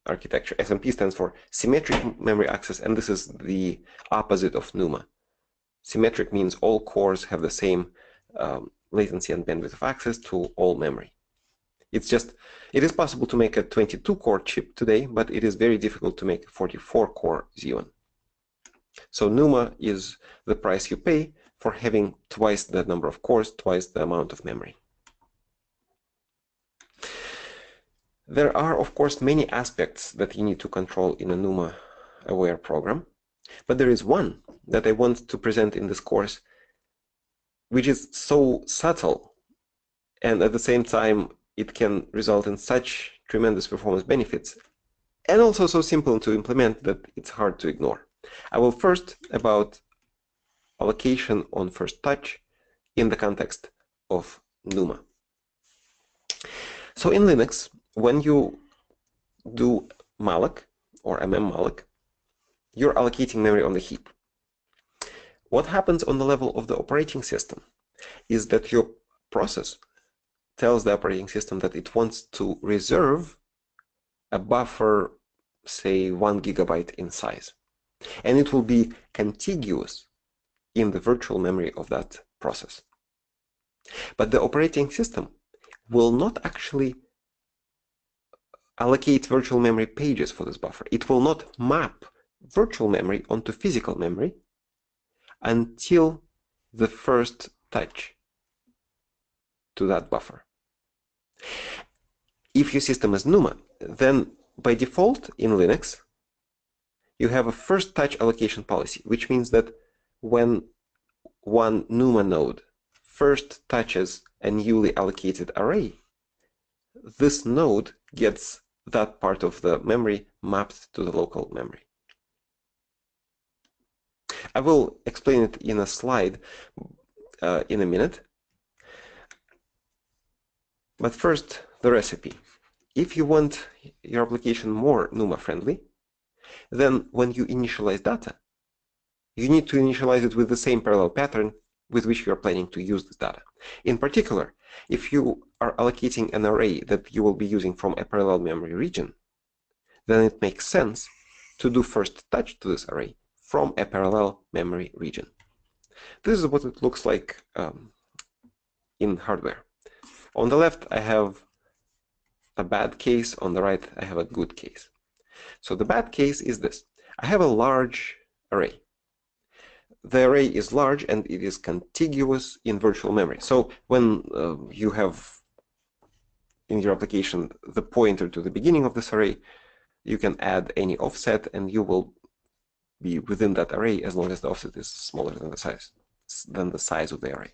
architecture. SMP stands for symmetric memory access, and this is the opposite of NUMA. Symmetric means all cores have the same latency and bandwidth of access to all memory. It is possible to make a 22-core chip today, but it is very difficult to make a 44-core Xeon. So NUMA is the price you pay for having twice the number of cores, twice the amount of memory. There are, of course, many aspects that you need to control in a NUMA-aware program, but there is one that I want to present in this course, which is so subtle, and at the same time, it can result in such tremendous performance benefits, and also so simple to implement that it's hard to ignore. I will first about allocation on first touch in the context of NUMA. So in Linux, when you do malloc or mmmalloc, you're allocating memory on the heap. What happens on the level of the operating system is that your process tells the operating system that it wants to reserve a buffer, say 1 GB in size, and it will be contiguous in the virtual memory of that process. But the operating system will not actually allocate virtual memory pages for this buffer. It will not map virtual memory onto physical memory until the first touch to that buffer. If your system is NUMA, then by default in Linux, you have a first touch allocation policy, which means that when one NUMA node first touches a newly allocated array, this node gets that part of the memory mapped to the local memory. I will explain it in a slide in a minute. But first, the recipe. If you want your application more NUMA friendly, then when you initialize data, you need to initialize it with the same parallel pattern with which you are planning to use this data. In particular, if you are allocating an array that you will be using from a parallel memory region, then it makes sense to do first touch to this array from a parallel memory region. This is what it looks like in hardware. On the left, I have a bad case. On the right, I have a good case. So the bad case is this. I have a large array. The array is large and it is contiguous in virtual memory. So when you have in your application the pointer to the beginning of this array, you can add any offset and you will be within that array as long as the offset is smaller than the size of the array.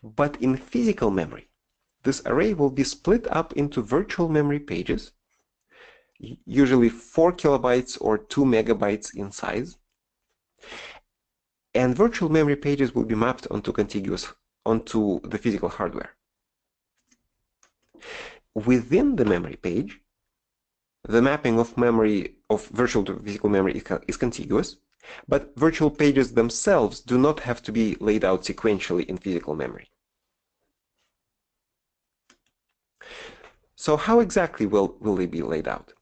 But in physical memory, this array will be split up into virtual memory pages, usually 4 kilobytes or 2 megabytes in size. And virtual memory pages will be mapped onto the physical hardware. Within the memory page, the mapping of virtual to physical memory is contiguous, but virtual pages themselves do not have to be laid out sequentially in physical memory. So how exactly will they be laid out?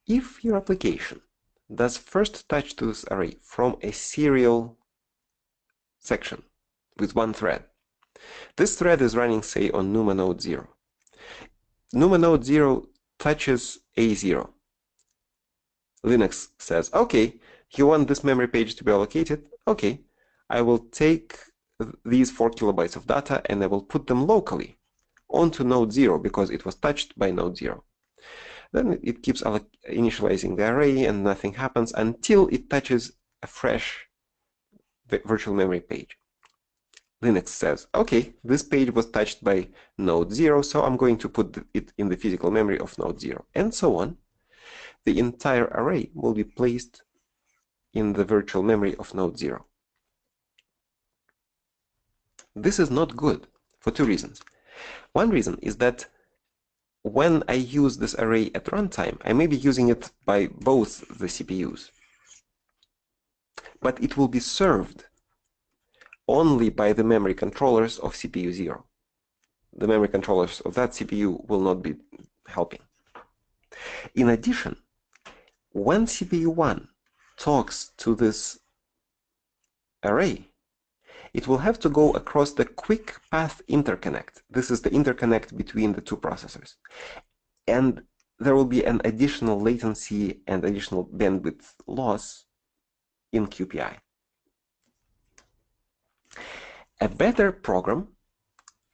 If your application does first touch to this array from a serial section with one thread, this thread is running, say, on NUMA node 0. NUMA node 0 touches A0. Linux says, okay, you want this memory page to be allocated? Okay, I will take these 4 kilobytes of data and I will put them locally onto node 0 because it was touched by node 0. Then it keeps initializing the array and nothing happens until it touches a fresh virtual memory page. Linux says, okay, this page was touched by node 0, so I'm going to put it in the physical memory of node 0, and so on. The entire array will be placed in the virtual memory of node 0. This is not good for two reasons. One reason is that when I use this array at runtime, I may be using it by both the CPUs, but it will be served only by the memory controllers of CPU 0. The memory controllers of that CPU will not be helping. In addition, when CPU 1 talks to this array, it will have to go across the quick path interconnect. This is the interconnect between the two processors. And there will be an additional latency and additional bandwidth loss in QPI. A better program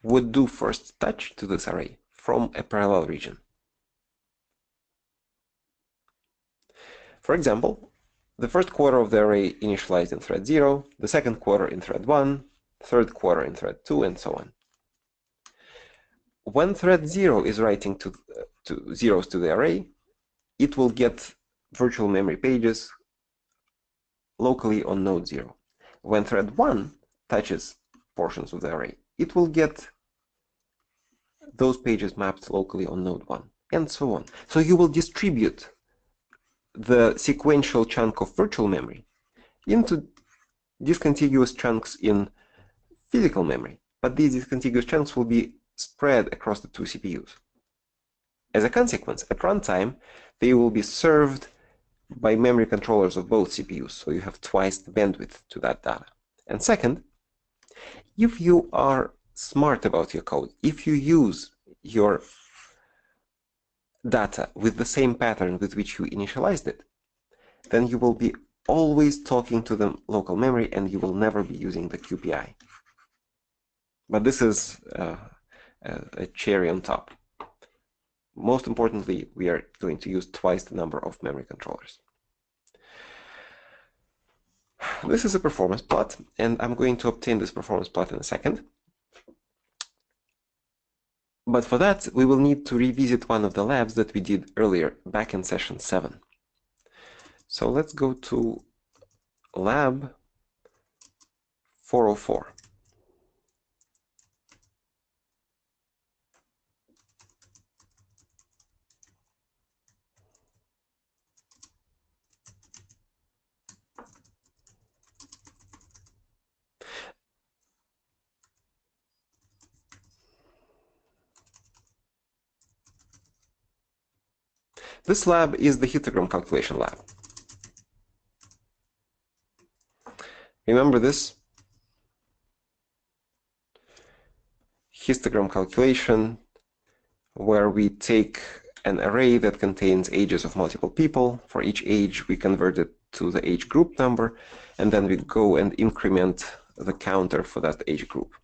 would do first touch to this array from a parallel region. For example, the first quarter of the array initialized in thread 0, the second quarter in thread 1, third quarter in thread 2, and so on. When thread 0 is writing to zeros to the array, it will get virtual memory pages locally on node 0. When thread 1 touches portions of the array, it will get those pages mapped locally on node 1, and so on. So you will distribute the sequential chunk of virtual memory into discontiguous chunks in physical memory, but these discontiguous chunks will be spread across the two CPUs. As a consequence, at runtime, they will be served by memory controllers of both CPUs, so you have twice the bandwidth to that data. And second, if you are smart about your code, if you use your data with the same pattern with which you initialized it, then you will be always talking to the local memory and you will never be using the QPI. But this is a cherry on top. Most importantly, we are going to use twice the number of memory controllers. This is a performance plot, and I'm going to obtain this performance plot in a second. But for that, we will need to revisit one of the labs that we did earlier, back in session 7. So let's go to lab 404. This lab is the histogram calculation lab. Remember this? Histogram calculation, where we take an array that contains ages of multiple people. For each age, we convert it to the age group number, and then we go and increment the counter for that age group.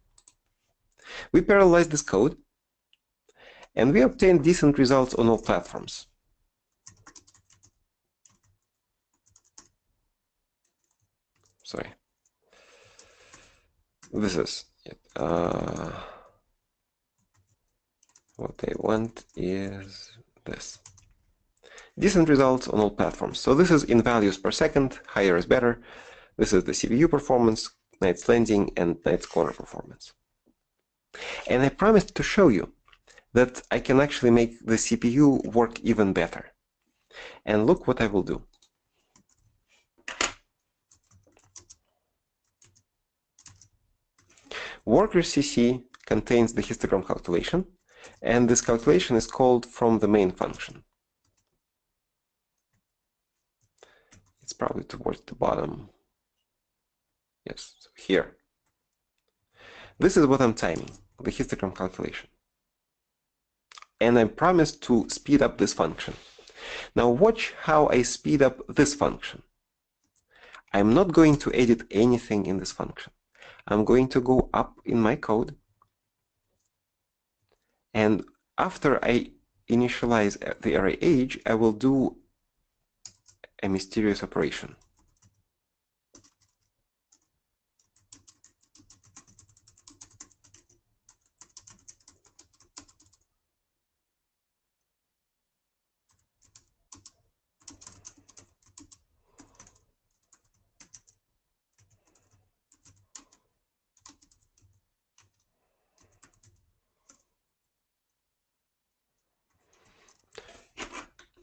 We parallelize this code, and we obtain decent results on all platforms. Sorry. This is it. What I want is this. Decent results on all platforms. So this is in values per second, higher is better. This is the CPU performance, Knight's Landing, and Knight's Corner performance. And I promised to show you that I can actually make the CPU work even better. And look what I will do. Workers CC contains the histogram calculation, and this calculation is called from the main function. It's probably towards the bottom. Yes, so here. This is what I'm timing, the histogram calculation. And I promised to speed up this function. Now watch how I speed up this function. I'm not going to edit anything in this function. I'm going to go up in my code, and after I initialize the array age, I will do a mysterious operation.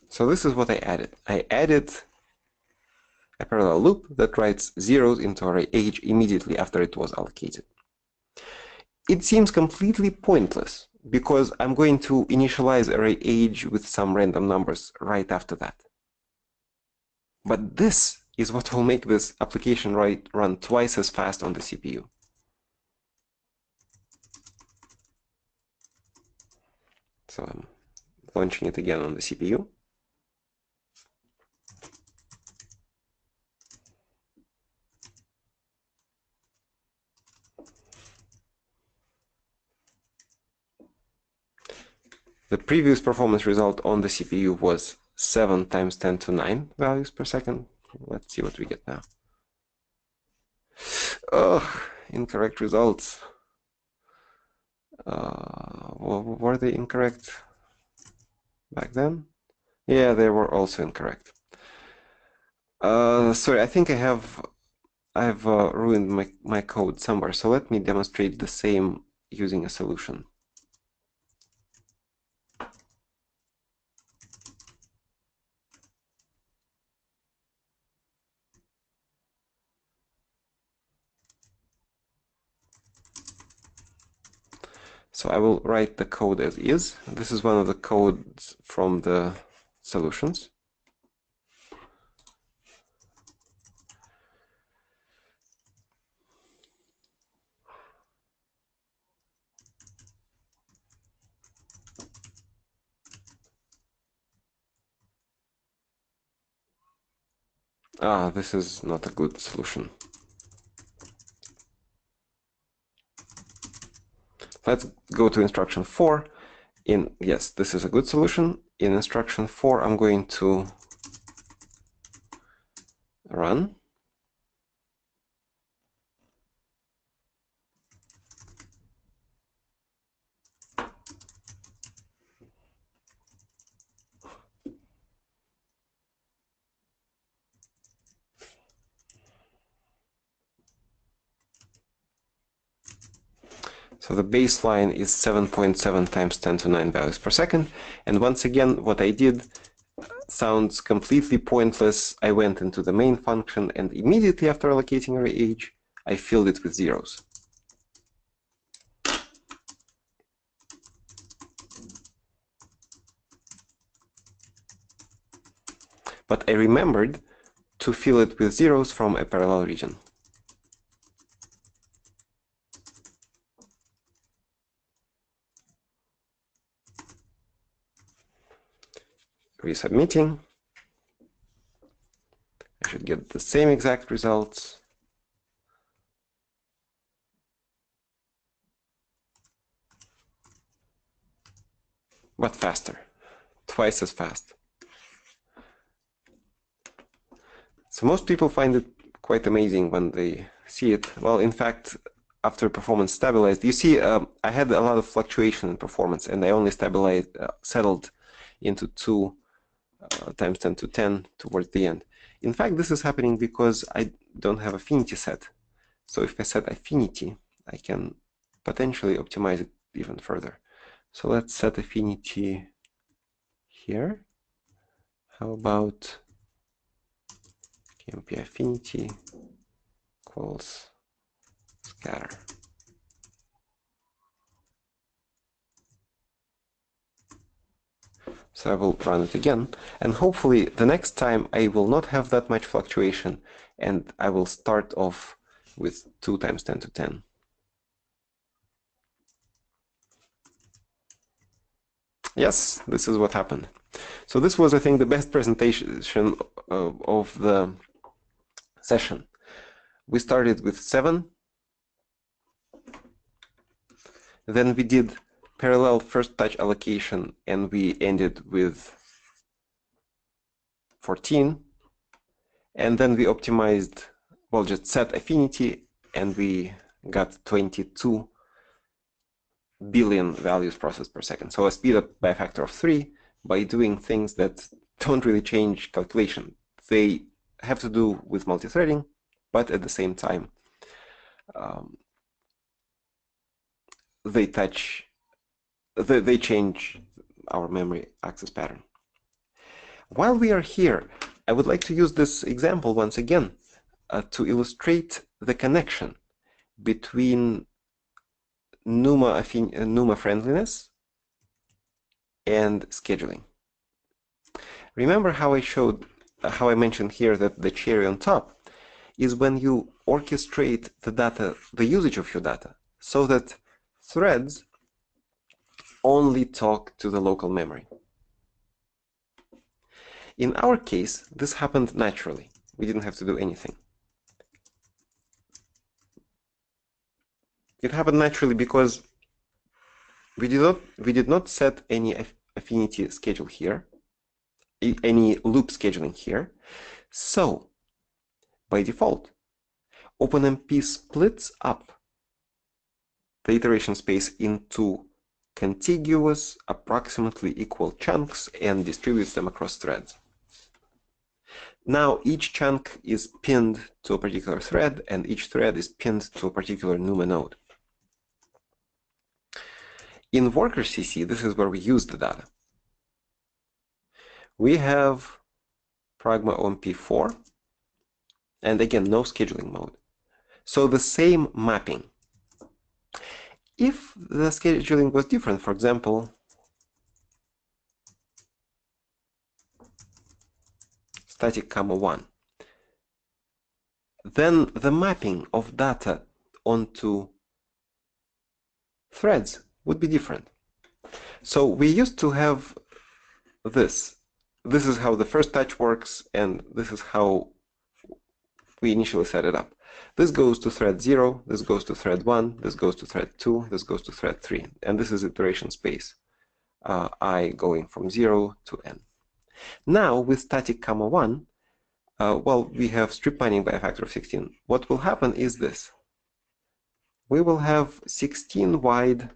So this is what I added. I added a parallel loop that writes zeros into array age immediately after it was allocated. It seems completely pointless because I'm going to initialize array age with some random numbers right after that. But this is what will make this application run twice as fast on the CPU. So I'm launching it again on the CPU. The previous performance result on the CPU was 7 times 10 to 9 values per second. Let's see what we get now. Ugh, incorrect results. Were they incorrect back then? Yeah, they were also incorrect. Sorry, I think I've ruined my code somewhere. So let me demonstrate the same using a solution. So I will write the code as is. This is one of the codes from the solutions. This is not a good solution. Let's go to instruction 4. Yes, this is a good solution. In instruction 4, I'm going to run. So the baseline is 7.7 times 10 to 9 values per second. And once again, what I did sounds completely pointless. I went into the main function, and immediately after allocating array age, I filled it with zeros. But I remembered to fill it with zeros from a parallel region. resubmitting. I should get the same exact results. But faster, twice as fast. So most people find it quite amazing when they see it. Well, in fact, after performance stabilized, you see, I had a lot of fluctuation in performance, and I only stabilized, settled into 2 times 10 to 10 towards the end. In fact, this is happening because I don't have affinity set. So if I set affinity, I can potentially optimize it even further. So let's set affinity here. How about KMP affinity equals scatter. So I will run it again, and hopefully the next time I will not have that much fluctuation, and I will start off with 2 times 10 to 10. Yes, this is what happened. So this was, I think, the best presentation of the session. We started with 7, then we did parallel first touch allocation, and we ended with 14, and then we optimized, well, just set affinity, and we got 22 billion values processed per second. So a speed up by a factor of 3 by doing things that don't really change calculation. They have to do with multi-threading, but at the same time, they change our memory access pattern. While we are here, I would like to use this example once again to illustrate the connection between NUMA friendliness and scheduling. Remember how I mentioned here that the cherry on top is when you orchestrate the data, the usage of your data, so that threads only talk to the local memory. In our case, this happened naturally. We didn't have to do anything. It happened naturally because we did not set any affinity schedule here, any loop scheduling here. So by default, OpenMP splits up the iteration space into contiguous, approximately equal chunks and distributes them across threads. Now each chunk is pinned to a particular thread, and each thread is pinned to a particular NUMA node. In worker CC, this is where we use the data. We have Pragma OMP4, and again, no scheduling mode. So the same mapping. If the scheduling was different, for example, static comma 1, then the mapping of data onto threads would be different. So we used to have this. This is how the first touch works, and this is how we initially set it up. This goes to thread 0, this goes to thread 1, this goes to thread 2, this goes to thread 3, and this is iteration space, I going from 0 to n. Now with static comma 1, well, we have strip mining by a factor of 16. What will happen is this. We will have 16 wide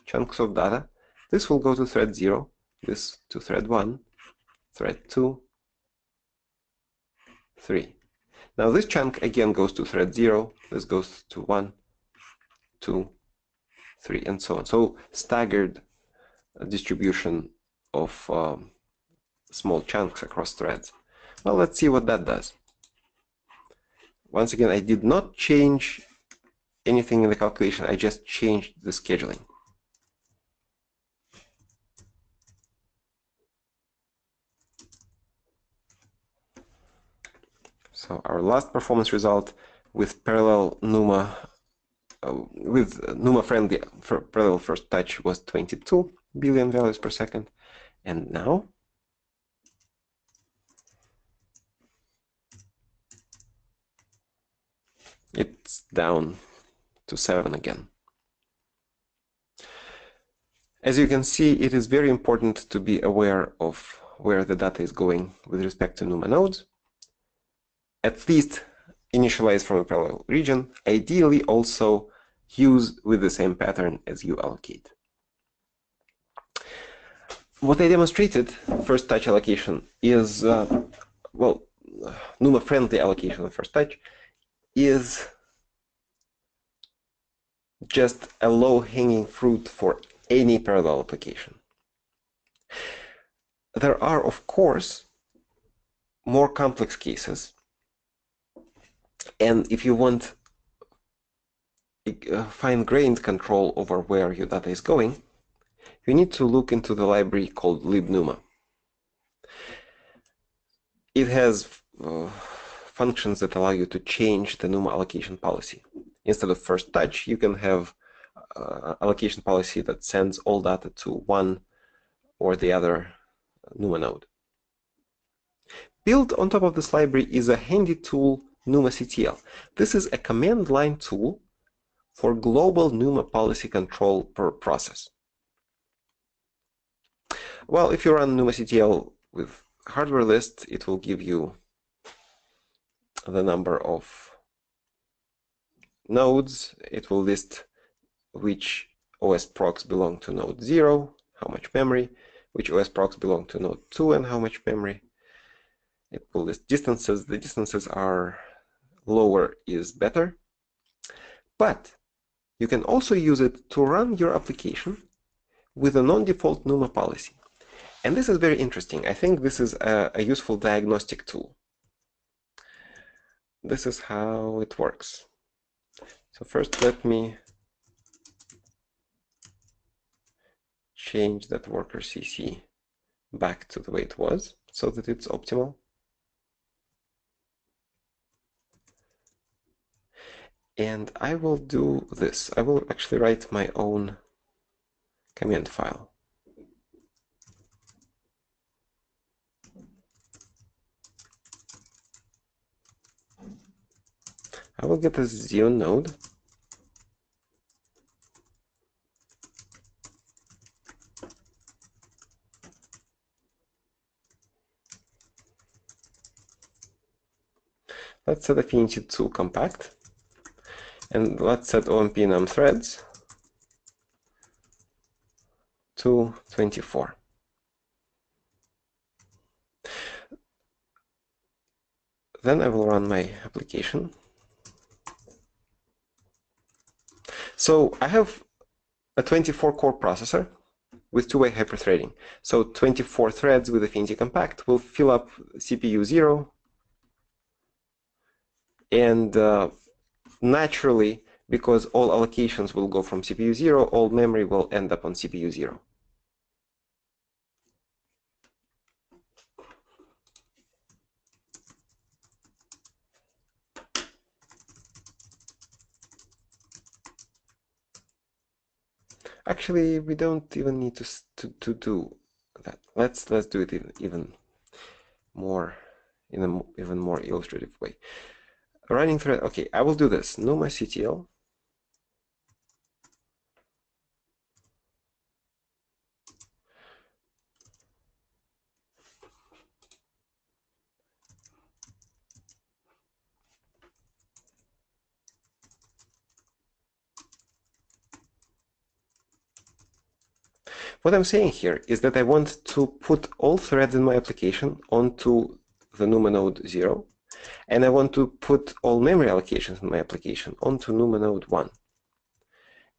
chunks of data. This will go to thread 0, this to thread 1, thread 2, 3. Now this chunk again goes to thread 0, this goes to 1, 2, 3, and so on. So staggered distribution of small chunks across threads. Well, let's see what that does. Once again, I did not change anything in the calculation, I just changed the scheduling. So our last performance result with parallel NUMA, with NUMA-friendly parallel first touch was 22 billion values per second. And now down to 7 again. As you can see, it is very important to be aware of where the data is going with respect to NUMA nodes. At least initialize from a parallel region, ideally also use with the same pattern as you allocate. What I demonstrated, first touch allocation, is, well, NUMA-friendly allocation of first touch is just a low-hanging fruit for any parallel application. There are, of course, more complex cases, and if you want fine-grained control over where your data is going, you need to look into the library called libnuma. It has functions that allow you to change the NUMA allocation policy. Instead of first touch, you can have allocation policy that sends all data to one or the other NUMA node. Built on top of this library is a handy tool, NUMA-CTL. This is a command line tool for global NUMA policy control per process. Well, if you run NUMA-CTL with hardware list, it will give you the number of nodes. It will list which OS procs belong to node 0, how much memory, which OS procs belong to node 2 and how much memory. It will list distances. The distances are lower is better. But you can also use it to run your application with a non-default NUMA policy. And this is very interesting. I think this is a useful diagnostic tool. This is how it works. So first, let me change that worker CC back to the way it was so that it's optimal. And I will do this. I will actually write my own command file. I will get a Xeon node. Let's set affinity to compact. And let's set OMP num threads to 24. Then I will run my application. So I have a 24-core processor with two-way hyperthreading. So 24 threads with affinity compact will fill up CPU 0. And naturally, because all allocations will go from CPU 0, all memory will end up on CPU 0. Actually, we don't even need to do that. Let's do it even more in an even more illustrative way. Running thread. Okay, I will do this. NUMA-CTL. What I'm saying here is that I want to put all threads in my application onto the NUMA node 0, and I want to put all memory allocations in my application onto NUMA node 1.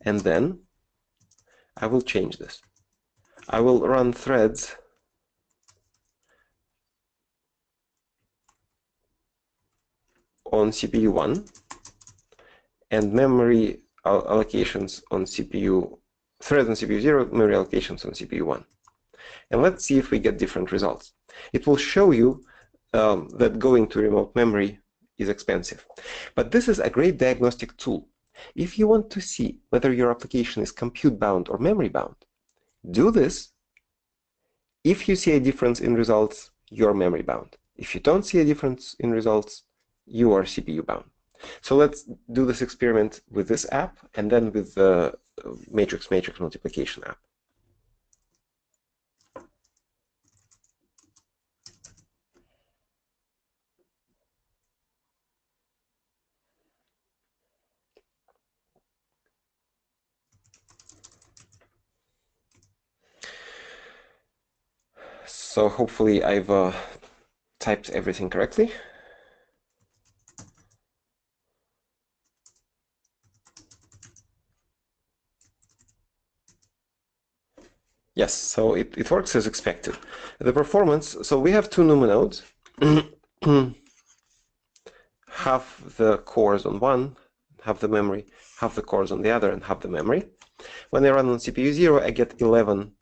And then I will change this. I will run threads on CPU 1 and memory allocations on CPU, threads on CPU 0, memory allocations on CPU 1. And let's see if we get different results. It will show you that going to remote memory is expensive. But this is a great diagnostic tool. If you want to see whether your application is compute bound or memory bound, do this. If you see a difference in results, you're memory bound. If you don't see a difference in results, you are CPU bound. So let's do this experiment with this app and then with the matrix-matrix multiplication app. So hopefully I've typed everything correctly. Yes, so it works as expected. The performance, so we have two NUMA nodes. Half the cores on one, half the memory, half the cores on the other, and half the memory. When I run on CPU 0, I get 11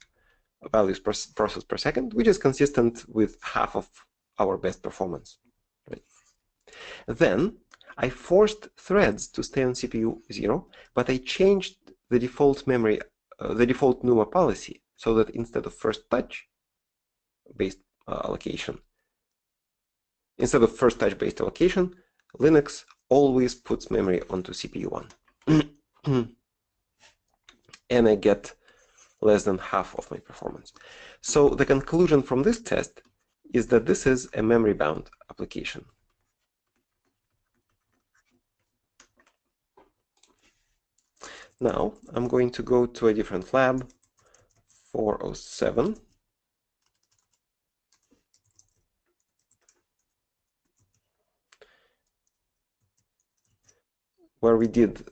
values processed per second, which is consistent with half of our best performance. Right? Then I forced threads to stay on CPU 0, but I changed the default memory, the default NUMA policy, so that instead of first touch based allocation, Linux always puts memory onto CPU 1. And I get less than half of my performance. So the conclusion from this test is that this is a memory-bound application. Now I'm going to go to a different lab, 407. Where we did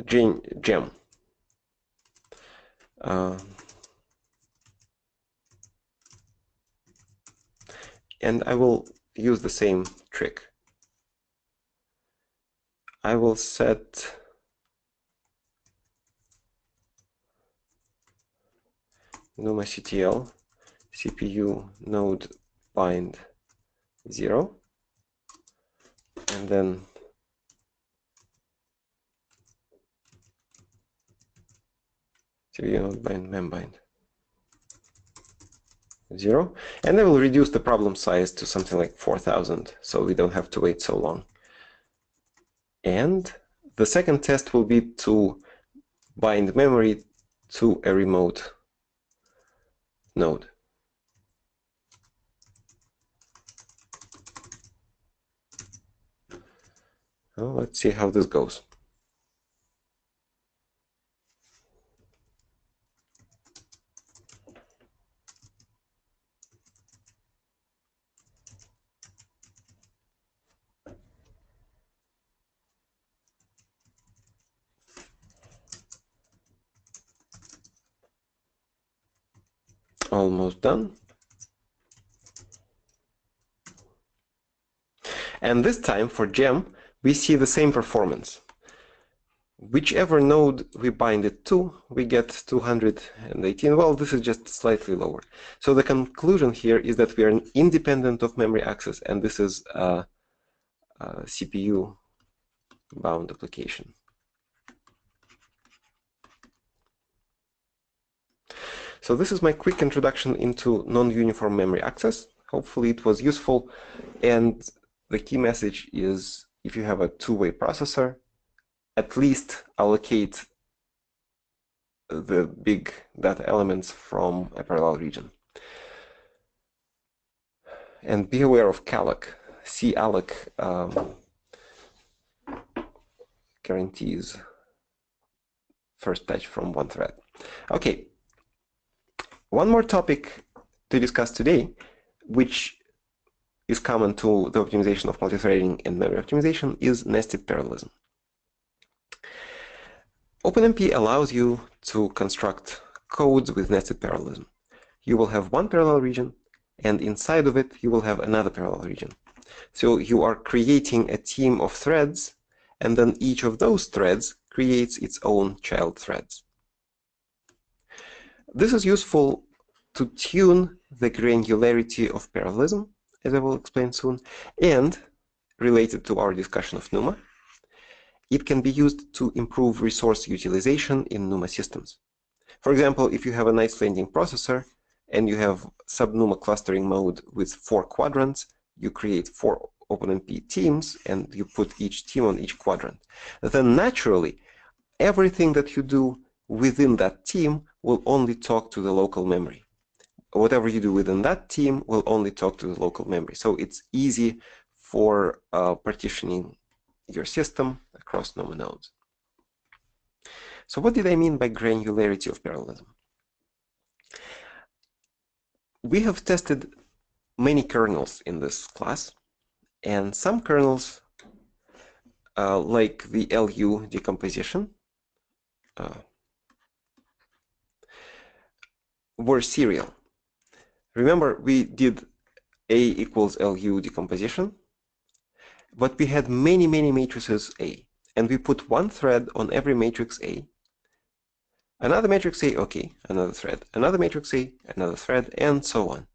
GEM. And I will use the same trick. I will set NumaCTL CPU node bind 0, and then CPU node bind membind 0, and I will reduce the problem size to something like 4,000, so we don't have to wait so long. And the second test will be to bind memory to a remote node. Well, let's see how this goes. Almost done. And this time for GEM, we see the same performance. Whichever node we bind it to, we get 218. Well, this is just slightly lower. So the conclusion here is that we are independent of memory access, and this is a CPU-bound application. So this is my quick introduction into non-uniform memory access. Hopefully it was useful. And the key message is, if you have a two-way processor, at least allocate the big data elements from a parallel region. And be aware of calloc. calloc guarantees first touch from one thread. Okay. One more topic to discuss today, which is common to the optimization of multithreading and memory optimization, is nested parallelism. OpenMP allows you to construct codes with nested parallelism. You will have one parallel region, and inside of it, you will have another parallel region. So you are creating a team of threads, and then each of those threads creates its own child threads. This is useful to tune the granularity of parallelism, as I will explain soon, and related to our discussion of NUMA, it can be used to improve resource utilization in NUMA systems. For example, if you have an isolating processor and you have sub-NUMA clustering mode with 4 quadrants, you create 4 OpenMP teams and you put each team on each quadrant, then naturally everything that you do within that team will only talk to the local memory. Whatever you do within that team will only talk to the local memory. So it's easy for partitioning your system across NOMA nodes. So what did I mean by granularity of parallelism? We have tested many kernels in this class, and some kernels, like the LU decomposition, were serial. Remember, we did A equals LU decomposition, but we had many matrices A, and we put one thread on every matrix A, another matrix A, okay, another thread, another matrix A, another thread, and so on.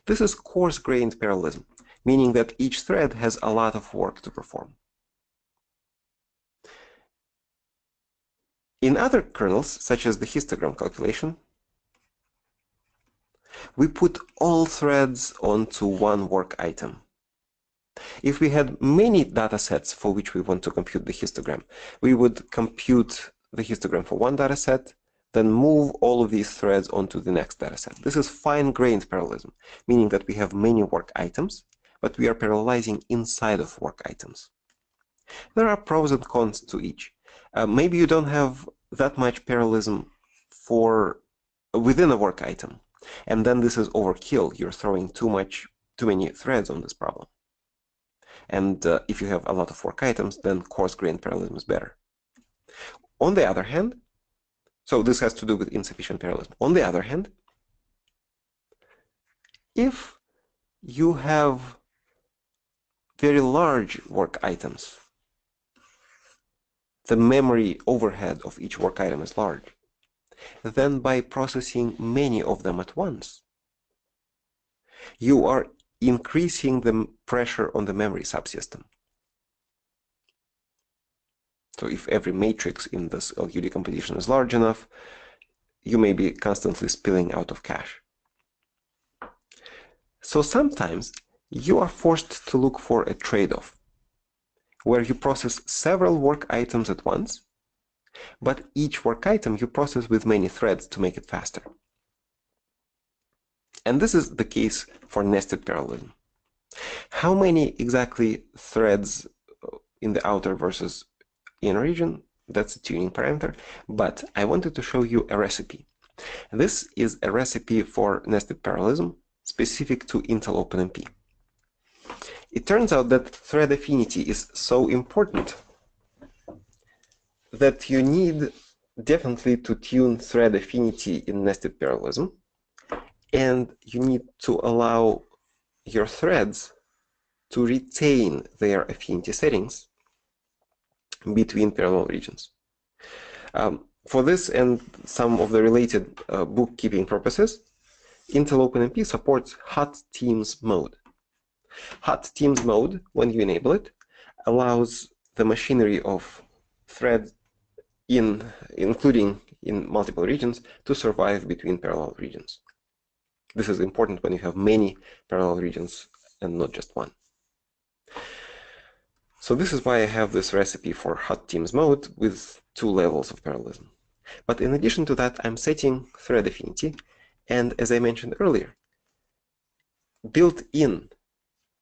This is coarse-grained parallelism, meaning that each thread has a lot of work to perform. In other kernels, such as the histogram calculation, we put all threads onto one work item. If we had many datasets for which we want to compute the histogram, we would compute the histogram for one dataset, then move all of these threads onto the next dataset. This is fine-grained parallelism, meaning that we have many work items, but we are parallelizing inside of work items. There are pros and cons to each. Maybe you don't have that much parallelism within a work item, and then this is overkill. You're throwing too many threads on this problem. And if you have a lot of work items, then coarse-grained parallelism is better. On the other hand, so this has to do with insufficient parallelism. On the other hand, if you have very large work items, the memory overhead of each work item is large, then by processing many of them at once, you are increasing the pressure on the memory subsystem. So if every matrix in this LU decomposition is large enough, you may be constantly spilling out of cache. So sometimes you are forced to look for a trade-off, where you process several work items at once, but each work item you process with many threads to make it faster. And this is the case for nested parallelism. How many exactly threads in the outer versus inner region? That's a tuning parameter, but I wanted to show you a recipe. This is a recipe for nested parallelism specific to Intel OpenMP. It turns out that thread affinity is so important that you need definitely to tune thread affinity in nested parallelism, and you need to allow your threads to retain their affinity settings between parallel regions. For this and some of the related bookkeeping purposes, Intel OpenMP supports hot teams mode. Hot teams mode, when you enable it, allows the machinery of threads, including in multiple regions, to survive between parallel regions. This is important when you have many parallel regions and not just one. So this is why I have this recipe for hot teams mode with 2 levels of parallelism. But in addition to that, I'm setting thread affinity, and as I mentioned earlier, built-in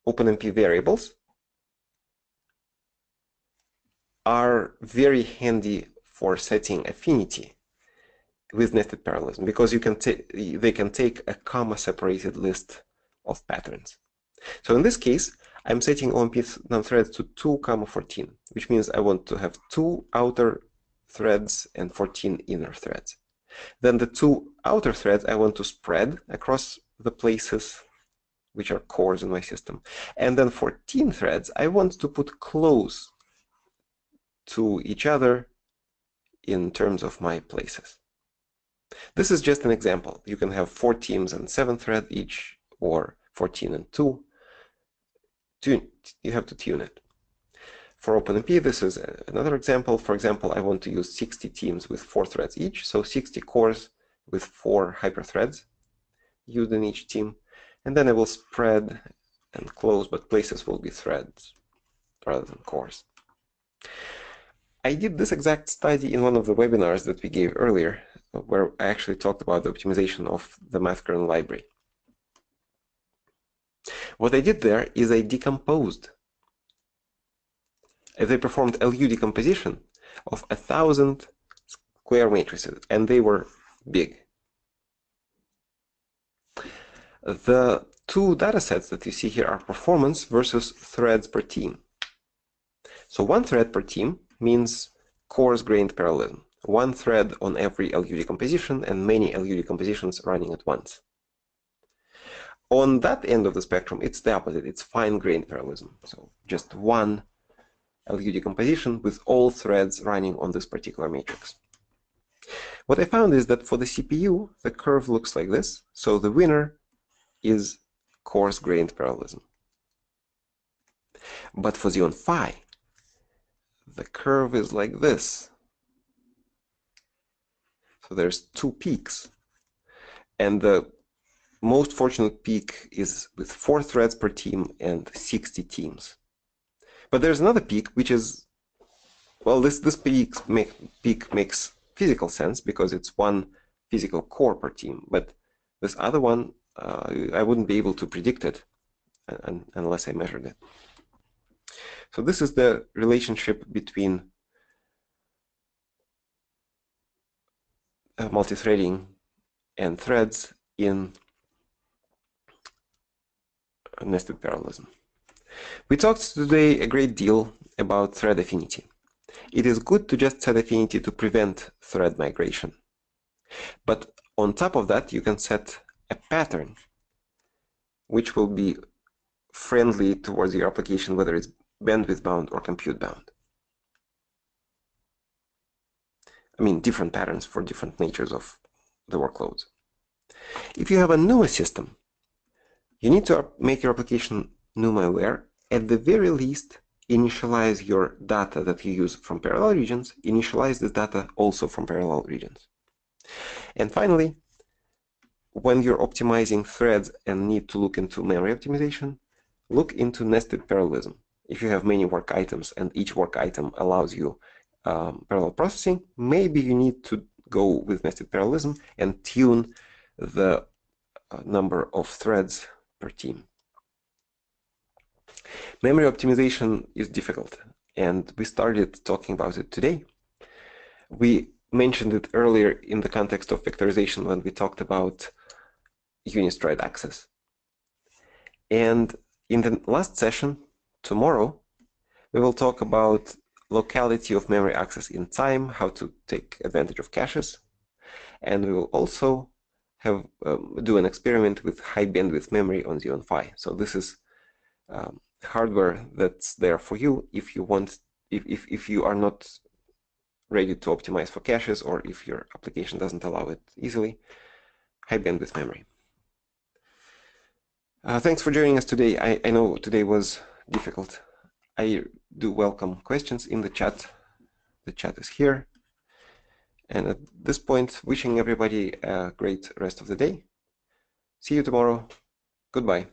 OpenMP variables are very handy for setting affinity with nested parallelism, because they can take a comma-separated list of patterns. So in this case, I'm setting OMP num threads to 2, 14, which means I want to have 2 outer threads and 14 inner threads. Then the 2 outer threads I want to spread across the places which are cores in my system. And then 14 threads I want to put close to each other in terms of my places. This is just an example. You can have 4 teams and 7 threads each, or 14 and 2. You have to tune it. For OpenMP, this is another example. For example, I want to use 60 teams with 4 threads each, so 60 cores with 4 hyperthreads used in each team. And then I will spread and close, but places will be threads rather than cores. I did this exact study in one of the webinars that we gave earlier, where I actually talked about the optimization of the math kernel library. What I did there is I decomposed. They performed LU decomposition of 1,000 square matrices, and they were big. The two data sets that you see here are performance versus threads per team. So one thread per team means coarse-grained parallelism. One thread on every LU decomposition and many LU decompositions running at once. On that end of the spectrum, it's the opposite. It's fine-grained parallelism. So just one LU decomposition with all threads running on this particular matrix. What I found is that for the CPU, the curve looks like this. So the winner is coarse-grained parallelism. But for Xeon Phi, the curve is like this. So there's two peaks. And the most fortunate peak is with 4 threads per team and 60 teams. But there's another peak, which is, well, this peak makes physical sense because it's one physical core per team. But this other one, I wouldn't be able to predict it unless I measured it. So this is the relationship between multithreading and threads in nested parallelism. We talked today a great deal about thread affinity. It is good to just set affinity to prevent thread migration. But on top of that, you can set a pattern which will be friendly towards your application, whether it's bandwidth bound or compute bound. I mean, different patterns for different natures of the workloads. If you have a NUMA system, you need to make your application NUMA aware. At the very least, initialize your data that you use from parallel regions, initialize this data also from parallel regions. And finally, when you're optimizing threads and need to look into memory optimization, look into nested parallelism. If you have many work items and each work item allows you parallel processing, maybe you need to go with nested parallelism and tune the number of threads per team. Memory optimization is difficult, and we started talking about it today. We mentioned it earlier in the context of vectorization when we talked about unistride access. And in the last session, tomorrow, we will talk about locality of memory access in time, how to take advantage of caches, and we will also have do an experiment with high bandwidth memory on Xeon Phi. So this is hardware that's there for you if you want, if you are not ready to optimize for caches, or if your application doesn't allow it easily, high bandwidth memory. Thanks for joining us today. I know today was difficult. I do welcome questions in the chat. The chat is here. And at this point, wishing everybody a great rest of the day. See you tomorrow. Goodbye.